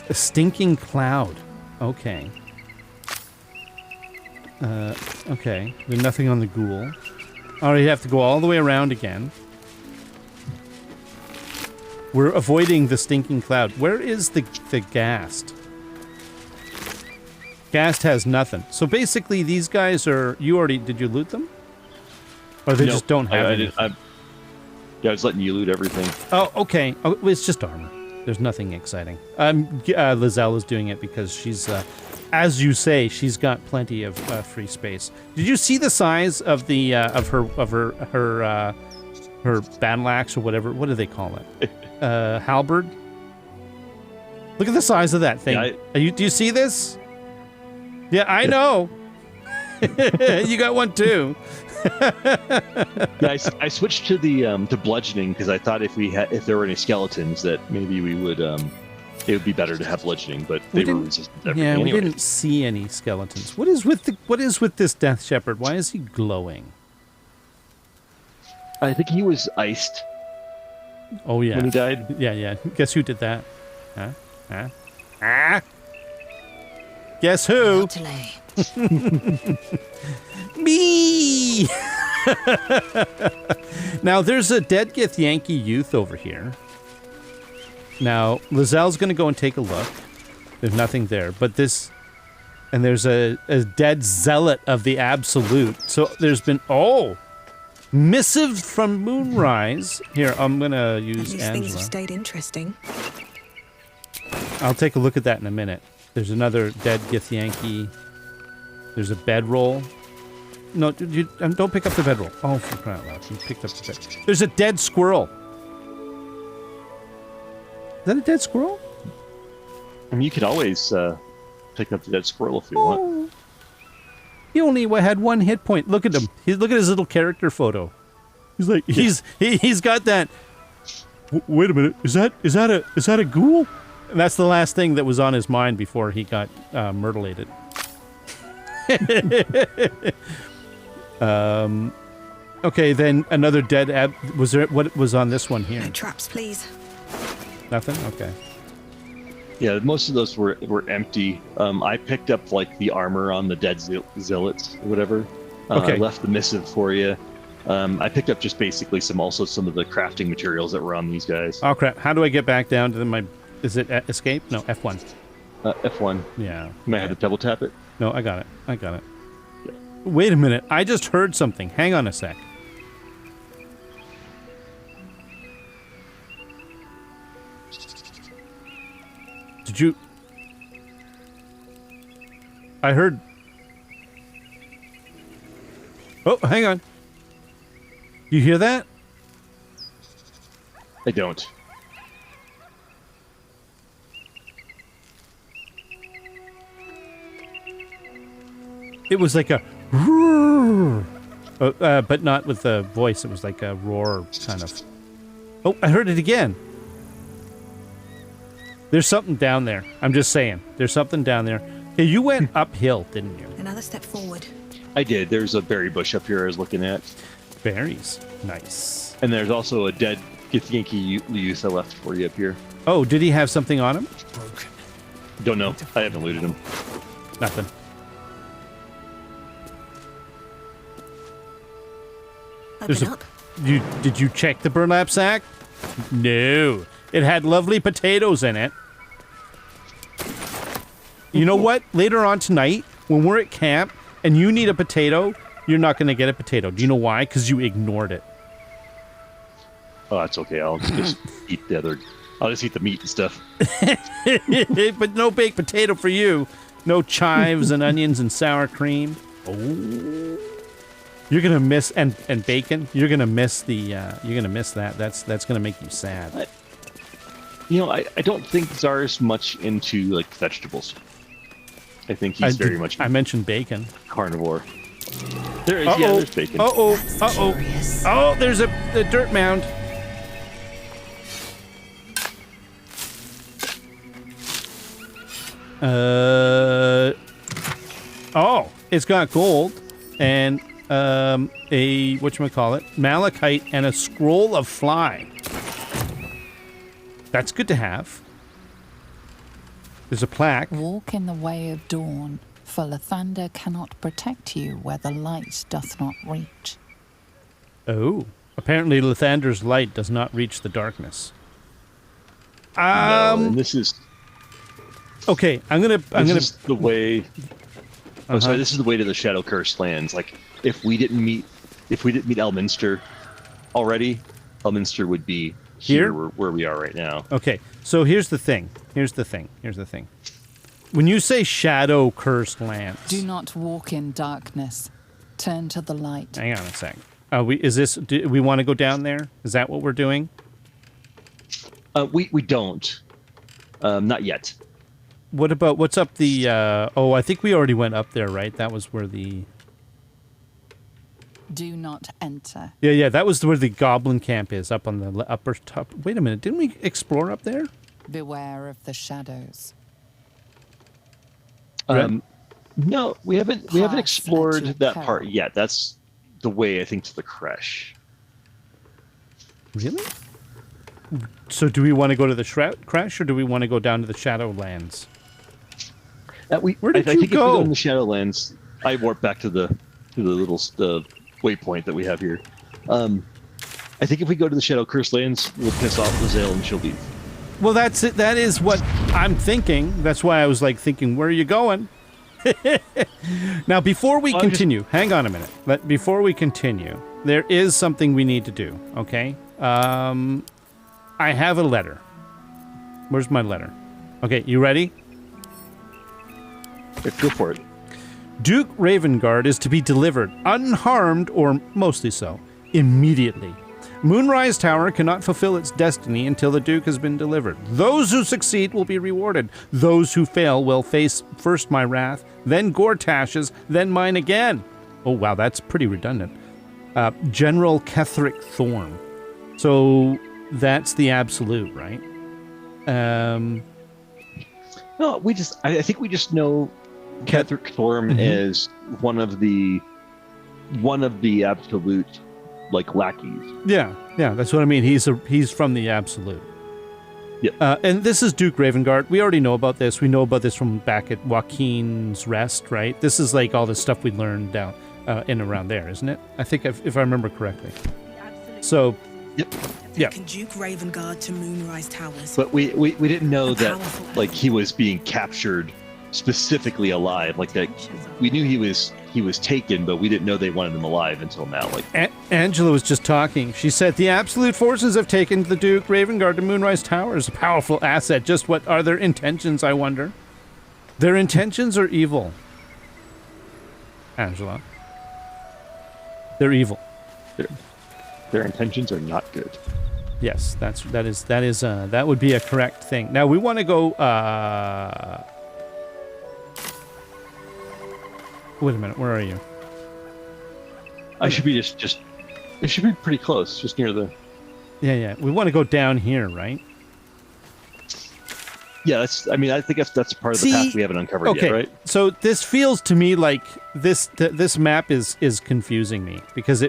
[SPEAKER 1] A stinking cloud. Okay. Okay. There's nothing on the ghoul. All right, you have to go all the way around again. We're avoiding the stinking cloud. Where is the Ghast? Ghast has nothing. So basically, these guys are... You already... Did you loot them? Or they just don't have anything?
[SPEAKER 2] Yeah, I was letting you loot everything.
[SPEAKER 1] Oh, okay. Oh, it's just armor. There's nothing exciting. Lizelle is doing it because she's... as you say, she's got plenty of free space. Did you see the size of the her battle axe or whatever? What do they call it? Halberd. Look at the size of that thing. Yeah, do you see this? Yeah, I know. You got one too.
[SPEAKER 2] Yeah, I switched to the to bludgeoning because I thought if there were any skeletons that maybe we would it would be better to have bludgeoning, but they were resistant to everything.
[SPEAKER 1] Yeah, we
[SPEAKER 2] anyway.
[SPEAKER 1] didn't see any skeletons. What is with this Death Shepherd? Why is he glowing?
[SPEAKER 2] I think he was iced.
[SPEAKER 1] Oh yeah.
[SPEAKER 2] When he died.
[SPEAKER 1] Yeah. Guess who did that? Huh? Guess who?
[SPEAKER 3] Not delay.
[SPEAKER 1] Me! Now, there's a Dead Gith Yankee youth over here. Now, Lizelle's going to go and take a look. There's nothing there, but this... And there's a dead zealot of the Absolute. So there's been... Oh! Missive from Moonrise. Here, I'm going to use
[SPEAKER 5] These things have
[SPEAKER 1] Angela.
[SPEAKER 5] stayed interesting.
[SPEAKER 1] I'll take a look at that in a minute. There's another Dead Gith Yankee. There's a bedroll. No, don't pick up the bedroll. Oh, for crying out loud. You picked up the bed. There's a dead squirrel. Is that a dead squirrel?
[SPEAKER 2] I mean, you could always pick up the dead squirrel if you want.
[SPEAKER 1] He only had one hit point. Look at him. Look at his little character photo. He's like he's got that. Wait a minute. Is that a ghoul? And that's the last thing that was on his mind before he got myrtleated. Okay, then another dead was there? What was on this one here?
[SPEAKER 5] No traps, please.
[SPEAKER 1] Nothing. Okay.
[SPEAKER 2] Yeah, most of those were empty. I picked up like the armor on the dead zealots or whatever.
[SPEAKER 1] Okay.
[SPEAKER 2] I left the missive for you. I picked up just basically some of the crafting materials that were on these guys.
[SPEAKER 1] Oh crap! How do I get back down to my? Is it escape? No, F1.
[SPEAKER 2] F1.
[SPEAKER 1] Yeah.
[SPEAKER 2] You might have to double tap it.
[SPEAKER 1] No, I got it. Yeah. Wait a minute. I just heard something. Hang on a sec. Did you... I heard... Oh, hang on. You hear that?
[SPEAKER 2] I don't.
[SPEAKER 1] It was like a roar, but not with the voice. It was like a roar, kind of. Oh, I heard it again. There's something down there. I'm just saying. There's something down there. Hey, you went uphill, didn't you?
[SPEAKER 5] Another step forward.
[SPEAKER 2] I did. There's a berry bush up here I was looking at.
[SPEAKER 1] Berries. Nice.
[SPEAKER 2] And there's also a dead Githyanki youth I left for you up here.
[SPEAKER 1] Oh, did he have something on him?
[SPEAKER 4] Broken.
[SPEAKER 2] Don't know. I haven't looted him.
[SPEAKER 1] Nothing.
[SPEAKER 5] Open up.
[SPEAKER 1] Did you check the burlap sack? No. It had lovely potatoes in it. You know what? Later on tonight, when we're at camp and you need a potato, you're not going to get a potato. Do you know why? Because you ignored it.
[SPEAKER 2] Oh, that's okay. I'll just eat the other. I'll just eat the meat and stuff.
[SPEAKER 1] But no baked potato for you. No chives and onions and sour cream. Oh, you're gonna miss and bacon. You're gonna miss the. You're gonna miss that. That's gonna make you sad.
[SPEAKER 2] I don't think Czar's much into like vegetables. I think he's very much.
[SPEAKER 1] I mentioned bacon.
[SPEAKER 2] Carnivore. There is, yeah, there's bacon.
[SPEAKER 1] Oh, there's a dirt mound. Oh, it's got gold and a whatchamacallit, malachite and a scroll of fly. That's good to have. There's a plaque.
[SPEAKER 6] Walk in the way of dawn, for Lathander cannot protect you where the light doth not reach.
[SPEAKER 1] Oh, apparently Lathander's light does not reach the darkness.
[SPEAKER 2] No, and this is
[SPEAKER 1] okay.
[SPEAKER 2] This is the way. Oh, sorry. This is the way to the Shadow Cursed lands. Like, if we didn't meet Elminster already, Elminster would be here where we are right now.
[SPEAKER 1] Okay, so here's the thing. When you say Shadow Cursed lands,
[SPEAKER 6] Do not walk in darkness. Turn to the light.
[SPEAKER 1] hang on a sec. Do we want to go down there? Is that what we're doing?
[SPEAKER 2] We don't. Not yet.
[SPEAKER 1] What's up the? I think we already went up there, right? That was where the.
[SPEAKER 6] Do not enter.
[SPEAKER 1] Yeah, that was where the goblin camp is, up on the upper top. Wait a minute, didn't we explore up there?
[SPEAKER 6] Beware of the shadows.
[SPEAKER 2] No, we haven't
[SPEAKER 6] Pass
[SPEAKER 2] explored
[SPEAKER 6] at your
[SPEAKER 2] that
[SPEAKER 6] peril.
[SPEAKER 2] part yet. That's the way, I think, to the Kresh.
[SPEAKER 1] Really? So do we want to go to the Crash, or do we want to go down to the Shadowlands?
[SPEAKER 2] Where
[SPEAKER 1] did
[SPEAKER 2] I
[SPEAKER 1] you
[SPEAKER 2] think
[SPEAKER 1] go?
[SPEAKER 2] if we go in the Shadowlands, I warp back to the little waypoint that we have here. I think if we go to the Shadow Cursed lands, we'll piss off Lizelle and she'll leave.
[SPEAKER 1] Well, that's it. That is what I'm thinking. That's why I was like thinking, where are you going? Now, before we continue, hang on a minute. Before we continue, there is something we need to do. Okay. I have a letter. Where's my letter? Okay, you ready?
[SPEAKER 2] Go for it.
[SPEAKER 1] Duke Ravengard is to be delivered, unharmed or mostly so, immediately. Moonrise Tower cannot fulfill its destiny until the Duke has been delivered. Those who succeed will be rewarded. Those who fail will face first my wrath, then Gortash's, then mine again. Oh, wow, that's pretty redundant. General Ketheric Thorn. So that's the absolute, right?
[SPEAKER 2] No, I think we just know Ketheric Thorn is one of the absolute lackeys.
[SPEAKER 1] Yeah, that's what I mean. He's from the absolute.
[SPEAKER 2] Yeah.
[SPEAKER 1] And this is Duke Ravengard. We already know about this. We know about this from back at Joaquin's Rest, right? This is like all the stuff we learned down in around there, isn't it? I think if I remember correctly. So.
[SPEAKER 2] Yep.
[SPEAKER 1] Yeah.
[SPEAKER 5] Duke Ravengard to Moonrise Towers.
[SPEAKER 2] But we didn't know that he was being captured specifically alive. We knew he was taken, but we didn't know they wanted him alive until now.
[SPEAKER 1] Angela was just talking. She said the absolute forces have taken the Duke Ravengard to Moonrise Towers. A powerful asset. Just what are their intentions, I wonder? Their intentions are evil. Angela. They're evil.
[SPEAKER 2] Their intentions are not good.
[SPEAKER 1] Yes, that would be a correct thing. Now we want to go. Wait a minute, where are you?
[SPEAKER 2] I should be just. It should be pretty close, just near the.
[SPEAKER 1] Yeah. We want to go down here, right?
[SPEAKER 2] Yeah, I think that's part of the path we haven't uncovered yet, right?
[SPEAKER 1] So this feels to me like this map is confusing me because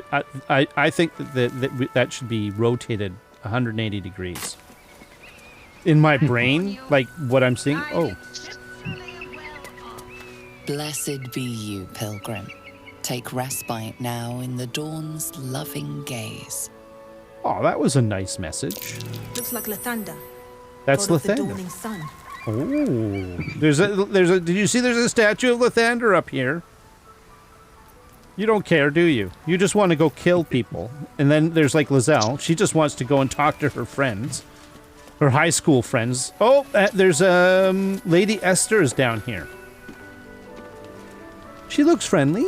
[SPEAKER 1] I think that should be rotated 180 degrees. In my brain, like what I'm seeing. Oh.
[SPEAKER 6] Blessed be you, pilgrim. Take respite now in the dawn's loving gaze.
[SPEAKER 1] Oh, that was a nice message.
[SPEAKER 5] Looks like Lathander.
[SPEAKER 1] That's
[SPEAKER 5] God of the
[SPEAKER 1] Lathander.
[SPEAKER 5] dawning sun.
[SPEAKER 1] Oh, there's a. Did you see? There's a statue of Lathander up here. You don't care, do you? You just want to go kill people. And then there's like Lizelle. She just wants to go and talk to her friends. Her high school friends. Oh, there's Lady Esther's down here. She looks friendly.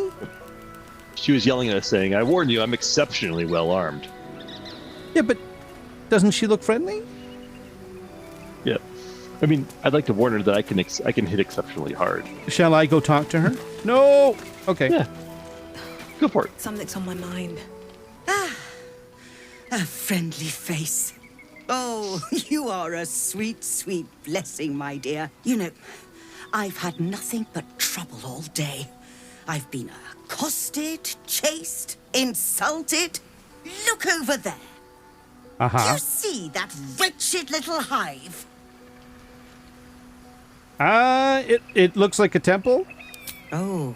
[SPEAKER 2] She was yelling at us saying, I warn you, I'm exceptionally well armed.
[SPEAKER 1] Yeah, but doesn't she look friendly?
[SPEAKER 2] Yeah. I mean, I'd like to warn her that I can hit exceptionally hard.
[SPEAKER 1] Shall I go talk to her? No. Okay.
[SPEAKER 2] Yeah. Go for it.
[SPEAKER 5] Something's on my mind.
[SPEAKER 7] A friendly face. Oh, you are a sweet, sweet blessing, my dear. You know, I've had nothing but trouble all day. I've been accosted, chased, insulted. Look over there. Do
[SPEAKER 1] Uh-huh.
[SPEAKER 7] you see that wretched little hive?
[SPEAKER 1] It looks like a temple.
[SPEAKER 7] Oh,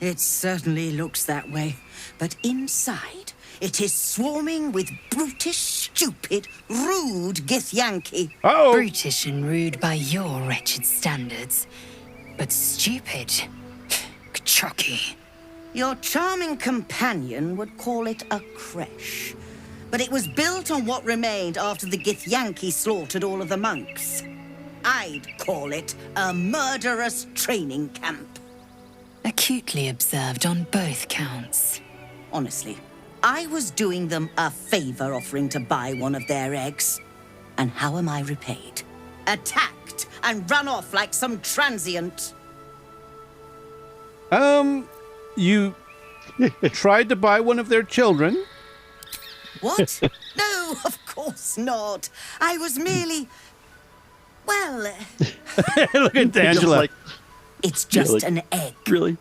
[SPEAKER 7] it certainly looks that way. But inside, it is swarming with brutish, stupid, rude Githyanki.
[SPEAKER 1] Uh-oh.
[SPEAKER 3] Brutish and rude by your wretched standards, but stupid. Chucky.
[SPEAKER 7] Your charming companion would call it a creche. But it was built on what remained after the Githyanki slaughtered all of the monks. I'd call it a murderous training camp.
[SPEAKER 3] Acutely observed on both counts.
[SPEAKER 7] Honestly, I was doing them a favor offering to buy one of their eggs. And how am I repaid? Attacked and run off like some transient.
[SPEAKER 1] You tried to buy one of their children.
[SPEAKER 7] What? No, of course not. I was merely... Well,
[SPEAKER 1] Look at
[SPEAKER 2] Just
[SPEAKER 1] Angela.
[SPEAKER 2] like,
[SPEAKER 7] it's just
[SPEAKER 2] like-
[SPEAKER 7] an egg.
[SPEAKER 2] really?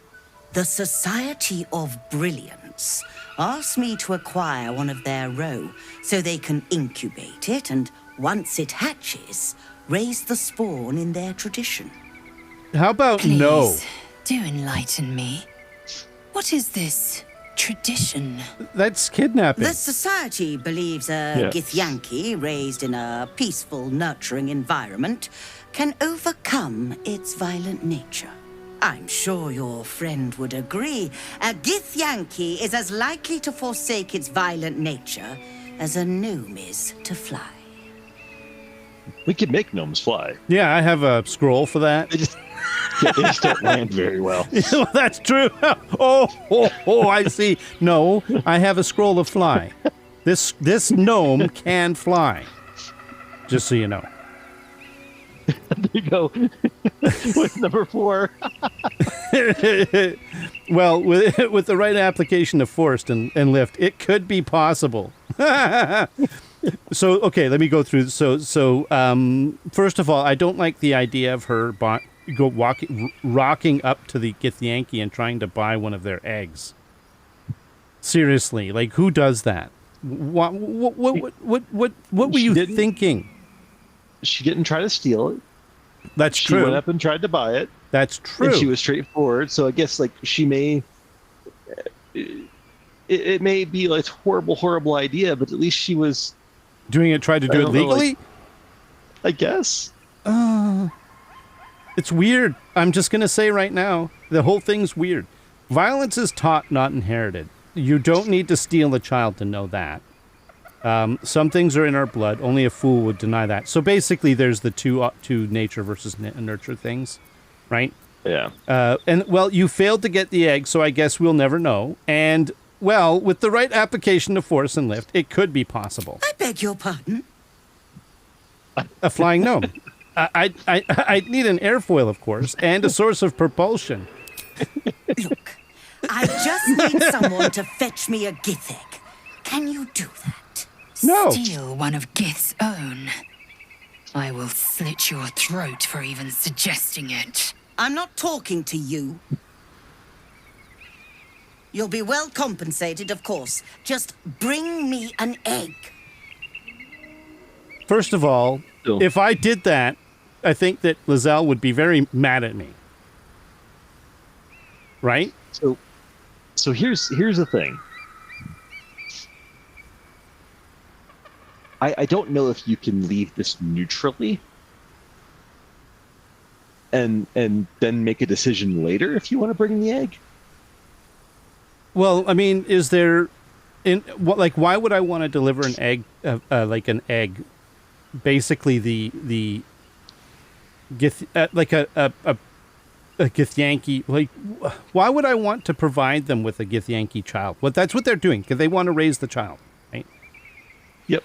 [SPEAKER 7] The Society of Brilliance asked me to acquire one of their roe so they can incubate it and, once it hatches, raise the spawn in their tradition.
[SPEAKER 1] How about
[SPEAKER 3] Please,
[SPEAKER 1] no?
[SPEAKER 3] do enlighten me. What is this tradition?
[SPEAKER 1] That's kidnapping.
[SPEAKER 7] The Society believes a
[SPEAKER 2] Yeah.
[SPEAKER 7] Githyanki raised in a peaceful, nurturing environment can overcome its violent nature. I'm sure your friend would agree. A Githyanki is as likely to forsake its violent nature as a gnome is to fly.
[SPEAKER 2] We could make gnomes fly.
[SPEAKER 1] Yeah, I have a scroll for that.
[SPEAKER 2] They just don't land very well.
[SPEAKER 1] Well, that's true. Oh, I see. No, I have a scroll of fly. This gnome can fly. Just so you know.
[SPEAKER 2] There you go. With number 4.
[SPEAKER 1] Well, with the right application of force and lift, it could be possible. So, okay, let me go through. So, first of all, I don't like the idea of her rocking up to the Githyanki and trying to buy one of their eggs. Seriously, like, who does that? What were you
[SPEAKER 2] didn't-
[SPEAKER 1] thinking?
[SPEAKER 2] She didn't try to steal it.
[SPEAKER 1] That's
[SPEAKER 2] She
[SPEAKER 1] true.
[SPEAKER 2] went up and tried to buy it.
[SPEAKER 1] That's true.
[SPEAKER 2] And she was straightforward. So I guess, like, she may... It may be like horrible, horrible idea, but at least she was...
[SPEAKER 1] tried to do
[SPEAKER 2] I
[SPEAKER 1] it
[SPEAKER 2] don't know,
[SPEAKER 1] legally?
[SPEAKER 2] I guess.
[SPEAKER 1] It's weird. I'm just going to say right now, the whole thing's weird. Violence is taught, not inherited. You don't need to steal a child to know that. Some things are in our blood. Only a fool would deny that. So basically, there's the two nature versus nurture things, right?
[SPEAKER 2] Yeah.
[SPEAKER 1] And, well, you failed to get the egg, so I guess we'll never know. And, well, with the right application of force and lift, it could be possible.
[SPEAKER 7] I beg your pardon?
[SPEAKER 1] A flying gnome. I'd need an airfoil, of course, and a source of propulsion.
[SPEAKER 7] Look, I just need someone to fetch me a Gith egg. Can you do that?
[SPEAKER 1] No.
[SPEAKER 3] Steal one of Gith's own. I will slit your throat for even suggesting it.
[SPEAKER 7] I'm not talking to you. You'll be well compensated, of course. Just bring me an egg.
[SPEAKER 1] First of all,
[SPEAKER 2] Still.
[SPEAKER 1] if I did that, I think that Lizelle would be very mad at me. Right?
[SPEAKER 2] So here's the thing. I don't know if you can leave this neutrally and then make a decision later if you want to bring the egg.
[SPEAKER 1] Well, I mean, is there, why would I want to deliver an egg, like an egg, basically the like a Githyanki, like, why would I want to provide them with a Githyanki child? Well, that's what they're doing, because they want to raise the child, right?
[SPEAKER 2] Yep.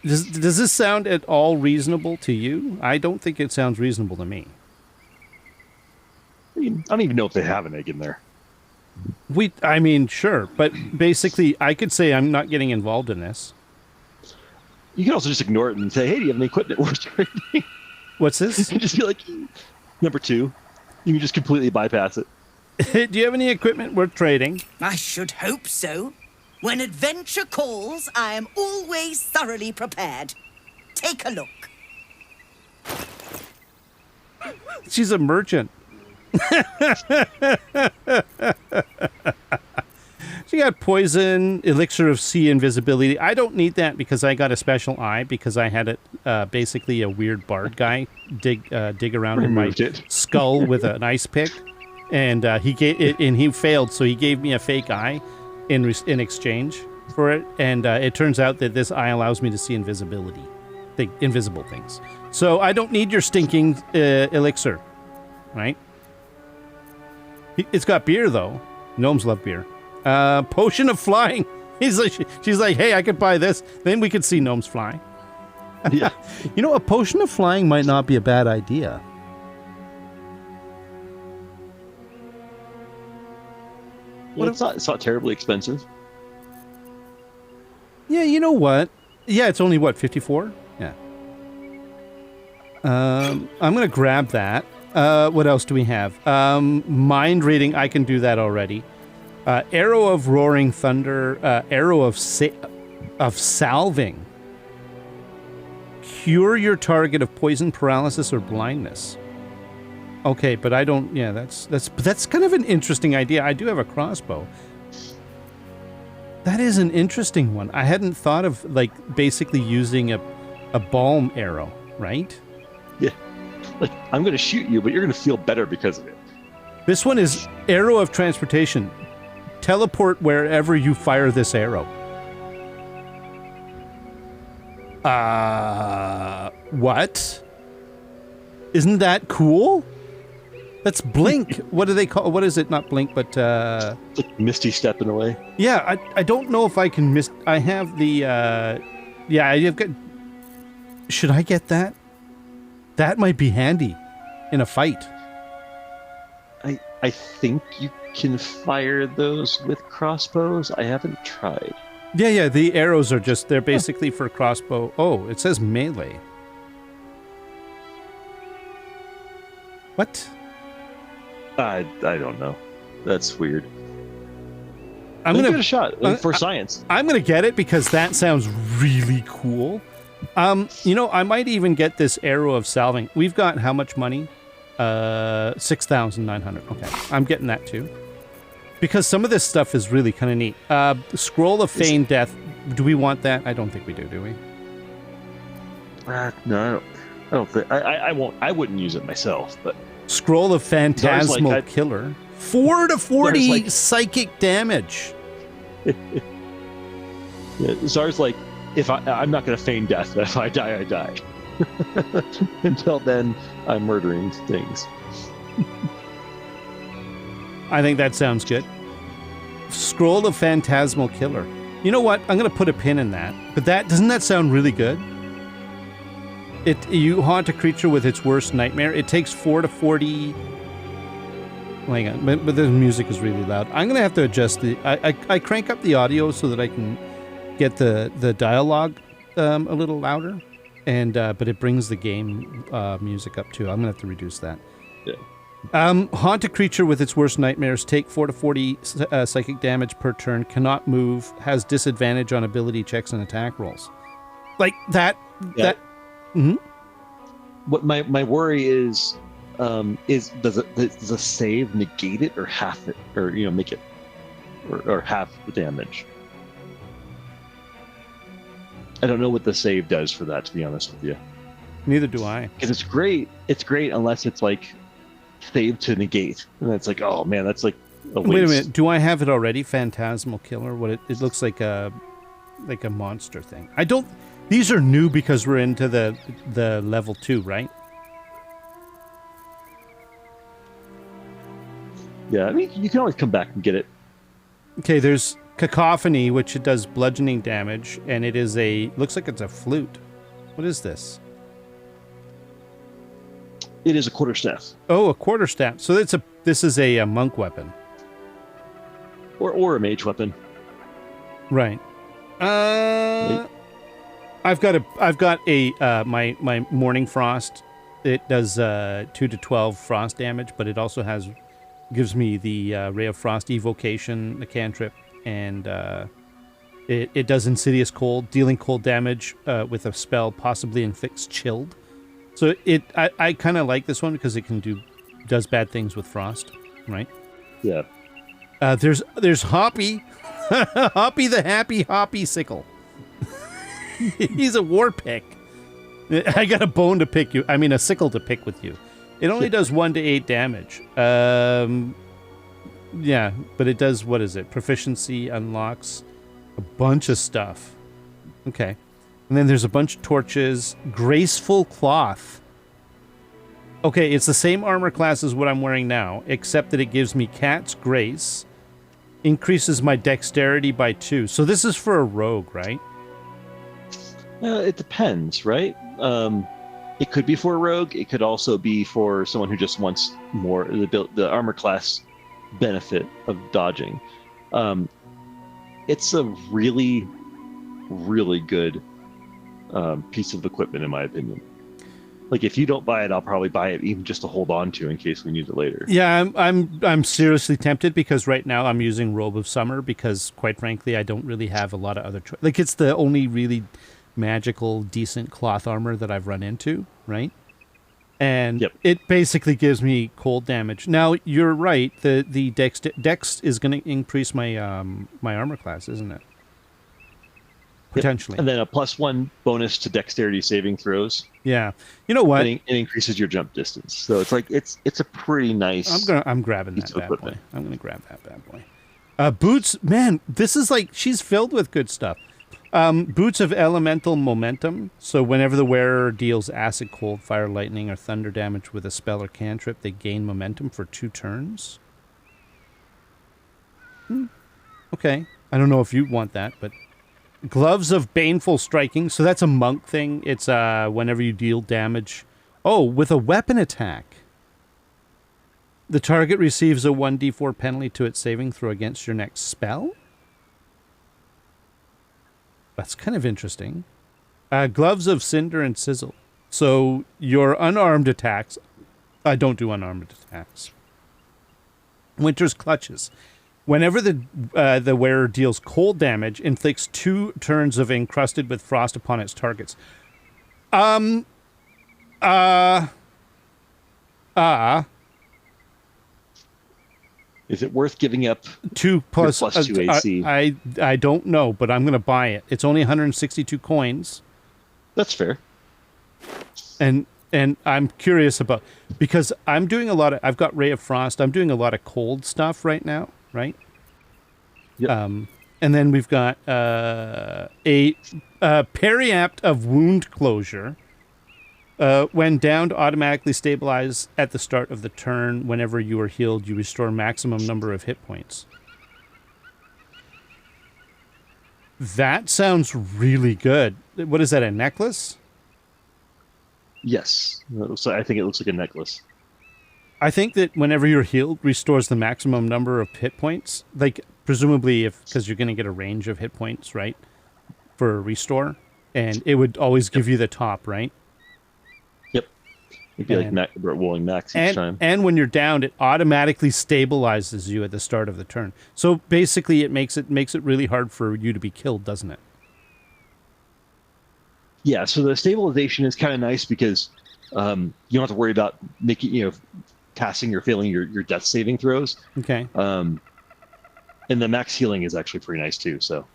[SPEAKER 1] Does this sound at all reasonable to you? I don't think it sounds reasonable to me.
[SPEAKER 2] I don't even know if they have an egg in there.
[SPEAKER 1] I mean, sure, but basically, I could say I'm not getting involved in this.
[SPEAKER 2] You can also just ignore it and say, "Hey, do you have any equipment worth trading?"
[SPEAKER 1] What's this?
[SPEAKER 2] Just be like, number 2. You can just completely bypass it.
[SPEAKER 1] Do you have any equipment worth trading?
[SPEAKER 7] I should hope so. When adventure calls, I am always thoroughly prepared. Take a look.
[SPEAKER 1] She's a merchant. She got poison, elixir of sea invisibility. I don't need that because I got a special eye because I had basically a weird bard guy dig around in my skull with an ice pick, and he failed, so he gave me a fake eye in exchange for it, and it turns out that this eye allows me to see invisible things. So I don't need your stinking elixir, right? It's got beer though. Gnomes love beer. Potion of flying. She's like, hey, I could buy this. Then we could see gnomes fly.
[SPEAKER 2] Yeah.
[SPEAKER 1] You know, a potion of flying might not be a bad idea.
[SPEAKER 2] Well, it's not terribly expensive.
[SPEAKER 1] Yeah, you know what? Yeah, it's only what, 54? Yeah. I'm gonna grab that. What else do we have? Mind reading. I can do that already. Arrow of roaring thunder. Arrow of salving. Cure your target of poison, paralysis, or blindness. Okay, but I don't. Yeah, that's kind of an interesting idea. I do have a crossbow. That is an interesting one. I hadn't thought of basically using a balm arrow, right?
[SPEAKER 2] Yeah. Like, I'm going to shoot you, but you're going to feel better because of it.
[SPEAKER 1] This one is arrow of transportation. Teleport wherever you fire this arrow. What? Isn't that cool? That's blink. What do they call? What is it? Not blink, but
[SPEAKER 2] It's like Misty stepping away.
[SPEAKER 1] yeah. I don't know if I can miss. I have the yeah. I've got. Should I get that? That might be handy in a fight.
[SPEAKER 2] I think you can fire those with crossbows. I haven't tried.
[SPEAKER 1] Yeah. The arrows are they're basically for crossbow. Oh, it says melee. What?
[SPEAKER 2] I don't know. That's weird.
[SPEAKER 1] I'm
[SPEAKER 2] Give
[SPEAKER 1] gonna
[SPEAKER 2] it a shot for science.
[SPEAKER 1] I'm gonna get it because that sounds really cool. You know, I might even get this arrow of salving. We've got how much money? 6,900. Okay, I'm getting that too. Because some of this stuff is really kind of neat. Scroll of feigned death. Do we want that? I don't think we do we?
[SPEAKER 2] No, I don't think. I won't. I wouldn't use it myself, but
[SPEAKER 1] Scroll of phantasmal killer. 4 to 40 psychic damage.
[SPEAKER 2] Yeah, Czar's like, I'm not going to feign death. If I die, I die. Until then, I'm murdering things.
[SPEAKER 1] I think that sounds good. Scroll of phantasmal killer. You know what? I'm going to put a pin in that. But doesn't that sound really good? You haunt a creature with its worst nightmare. It takes 4 to 40. Hang on, but the music is really loud. I'm going to have to adjust I crank up the audio so that I can get the dialogue a little louder, but it brings the game music up too. I'm gonna have to reduce that.
[SPEAKER 2] Yeah.
[SPEAKER 1] Haunt a creature with its worst nightmares. Take 4 to 40 psychic damage per turn. Cannot move. Has disadvantage on ability checks and attack rolls. Like that.
[SPEAKER 2] Yeah.
[SPEAKER 1] That. Mm-hmm.
[SPEAKER 2] What my worry is does the save negate it or half it, or make it or half the damage? I don't know what the save does for that, to be honest with you.
[SPEAKER 1] Neither do I.
[SPEAKER 2] Because it's great unless it's like save to negate, and that's like, oh man, that's like At
[SPEAKER 1] Wait a
[SPEAKER 2] least.
[SPEAKER 1] minute. Do I have it already? Phantasmal Killer? What it looks like a monster thing. I don't. These are new because we're into the level 2, right?
[SPEAKER 2] Yeah, I mean, you can always come back and get it.
[SPEAKER 1] Okay, there's Cacophony, which it does bludgeoning damage, and it is looks like it's a flute. What is this?
[SPEAKER 2] It is a quarterstaff.
[SPEAKER 1] Oh, a quarterstaff. So this is a monk weapon.
[SPEAKER 2] Or a mage weapon.
[SPEAKER 1] Right. I've got my Morning Frost. It does 2 to 12 frost damage, but it also gives me the Ray of Frost evocation, the cantrip, and it does Insidious Cold, dealing cold damage with a spell, possibly inflicts chilled. So I kind of like this one because it does bad things with frost, right?
[SPEAKER 2] Yeah.
[SPEAKER 1] There's Hoppy, Hoppy the Happy Hoppy Sickle. He's a war pick. I got a bone to pick you. I mean, a sickle to pick with you. It only does 1 to 8 damage. Yeah, but it does, what is it? Proficiency unlocks a bunch of stuff. Okay. And then there's a bunch of torches. Graceful Cloth. Okay, it's the same armor class as what I'm wearing now, except that it gives me Cat's Grace, increases my dexterity by 2. So this is for a rogue, right?
[SPEAKER 2] It depends, right? It could be for a rogue. It could also be for someone who just wants more the armor class benefit of dodging. It's a really, really good piece of equipment, in my opinion. Like, if you don't buy it, I'll probably buy it even just to hold on to in case we need it later.
[SPEAKER 1] Yeah, I'm seriously tempted because right now I'm using Robe of Summer because, quite frankly, I don't really have a lot of other choice. Like, it's the only really magical, decent cloth armor that I've run into, right? And it basically gives me cold damage. Now, you're right. The dex is going to increase my my armor class, isn't it? Potentially.
[SPEAKER 2] And then a +1 bonus to dexterity saving throws.
[SPEAKER 1] Yeah. You know what?
[SPEAKER 2] And it increases your jump distance. So it's like it's a pretty nice.
[SPEAKER 1] I'm grabbing that bad boy. I'm gonna grab that bad boy. Boots, man, this is like she's filled with good stuff. Boots of elemental momentum. So whenever the wearer deals acid, cold, fire, lightning, or thunder damage with a spell or cantrip, they gain momentum for 2 turns. Okay. I don't know if you want that, but Gloves of Baneful Striking. So that's a monk thing. It's whenever you deal damage. Oh, with a weapon attack. The target receives a 1d4 penalty to its saving throw against your next spell. That's kind of interesting. Gloves of Cinder and Sizzle. So your unarmed attacks. I don't do unarmed attacks. Winter's Clutches. Whenever the wearer deals cold damage, inflicts 2 turns of encrusted with frost upon its targets.
[SPEAKER 2] Is it worth giving up
[SPEAKER 1] 2 plus
[SPEAKER 2] +2 AC?
[SPEAKER 1] I don't know, but I'm going to buy it. It's only 162 coins.
[SPEAKER 2] That's fair.
[SPEAKER 1] And I'm curious about, because I'm doing a lot of, I've got Ray of Frost. I'm doing a lot of cold stuff right now, right?
[SPEAKER 2] Yep.
[SPEAKER 1] And then we've got a Periapt of Wound Closure. When downed, automatically stabilize at the start of the turn. Whenever you are healed, you restore maximum number of hit points. That sounds really good. What is that, a necklace?
[SPEAKER 2] Yes. So I think it looks like a necklace.
[SPEAKER 1] I think that whenever you're healed, restores the maximum number of hit points. Like, presumably, because you're going to get a range of hit points, right? For a restore. And it would always give you the top, right?
[SPEAKER 2] Yep. It'd be like rolling max each time.
[SPEAKER 1] And when you're downed, it automatically stabilizes you at the start of the turn. So basically, it makes it really hard for you to be killed, doesn't it?
[SPEAKER 2] Yeah, so the stabilization is kind of nice because you don't have to worry about passing or failing your death saving throws.
[SPEAKER 1] Okay.
[SPEAKER 2] And the max healing is actually pretty nice too. So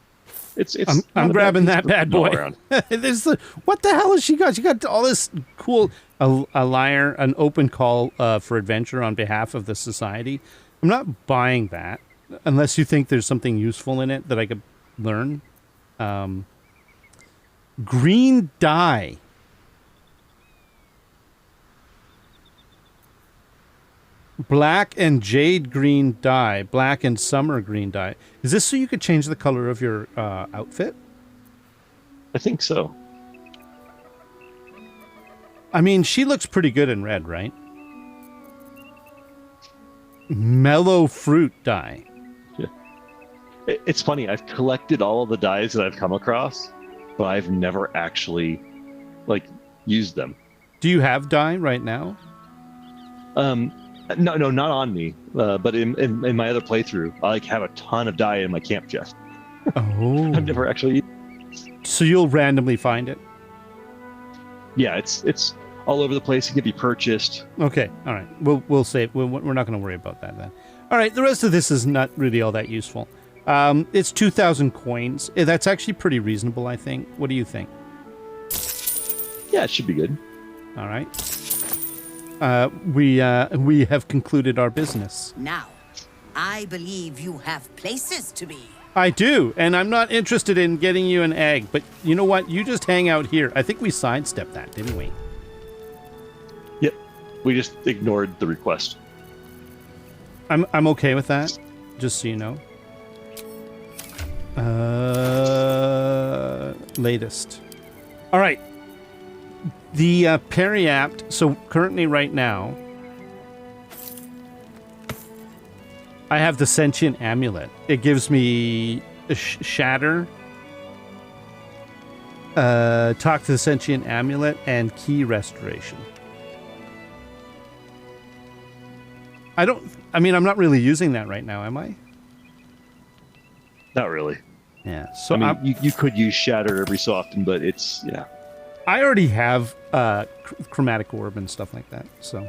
[SPEAKER 2] it's
[SPEAKER 1] I'm grabbing that bad boy. What the hell has she got? She got all this cool a lyre, an open call for adventure on behalf of the society. I'm not buying that unless you think there's something useful in it that I could learn. Green dye. Black and jade green dye. Black and summer green dye. Is this so you could change the color of your outfit?
[SPEAKER 2] I think so.
[SPEAKER 1] I mean, she looks pretty good in red, right? Mellow fruit dye.
[SPEAKER 2] Yeah. It's funny. I've collected all of the dyes that I've come across, but I've never actually, like, used them.
[SPEAKER 1] Do you have dye right now?
[SPEAKER 2] No, not on me. But in my other playthrough, I like have a ton of dye in my camp chest.
[SPEAKER 1] Oh.
[SPEAKER 2] I've never actually.
[SPEAKER 1] So you'll randomly find it?
[SPEAKER 2] Yeah, it's all over the place. It can be purchased.
[SPEAKER 1] Okay, all right. We'll save. We're not going to worry about that then. All right, the rest of this is not really all that useful. It's 2,000 coins. That's actually pretty reasonable, I think. What do you think?
[SPEAKER 2] Yeah, it should be good.
[SPEAKER 1] All right. We have concluded our business.
[SPEAKER 7] Now, I believe you have places to be.
[SPEAKER 1] I do, and I'm not interested in getting you an egg, but you know what? You just hang out here. I think we sidestepped that, didn't we?
[SPEAKER 2] Yep. We just ignored the request.
[SPEAKER 1] I'm okay with that, just so you know. Latest. All right. The Periapt, so currently right now, I have the Sentient Amulet. It gives me a Shatter, Talk to the Sentient Amulet, and Key Restoration. I mean, I'm not really using that right now, am I?
[SPEAKER 2] Not really.
[SPEAKER 1] Yeah. So
[SPEAKER 2] I mean, you could use Shatter every so often, but it's, yeah.
[SPEAKER 1] I already have Chromatic Orb and stuff like that, so.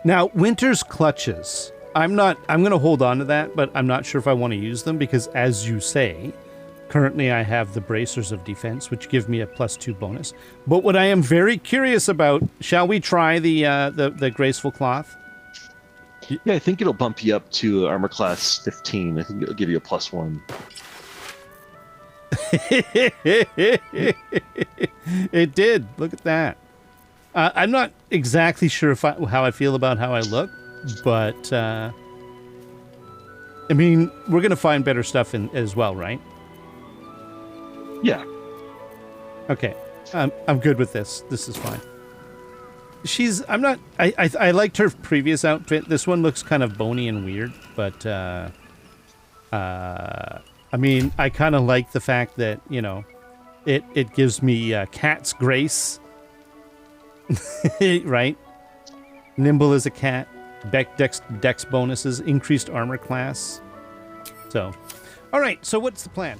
[SPEAKER 1] Now, Winter's Clutches. I'm going to hold on to that, but I'm not sure if I want to use them because, as you say, currently I have the Bracers of Defense, which give me a +2 bonus. But what I am very curious about, shall we try the Graceful Cloth?
[SPEAKER 2] Yeah, I think it'll bump you up to armor class 15. I think it'll give you a +1.
[SPEAKER 1] It did. Look at that. I'm not exactly sure how I feel about how I look, but I mean, we're gonna find better stuff as well, right?
[SPEAKER 2] Yeah.
[SPEAKER 1] Okay, I'm good with this. This is fine. I liked her previous outfit. This one looks kind of bony and weird, but I mean, I kind of like the fact that, you know, it gives me cat's grace, right? Nimble as a cat, dex bonuses, increased armor class. So, all right, so what's the plan?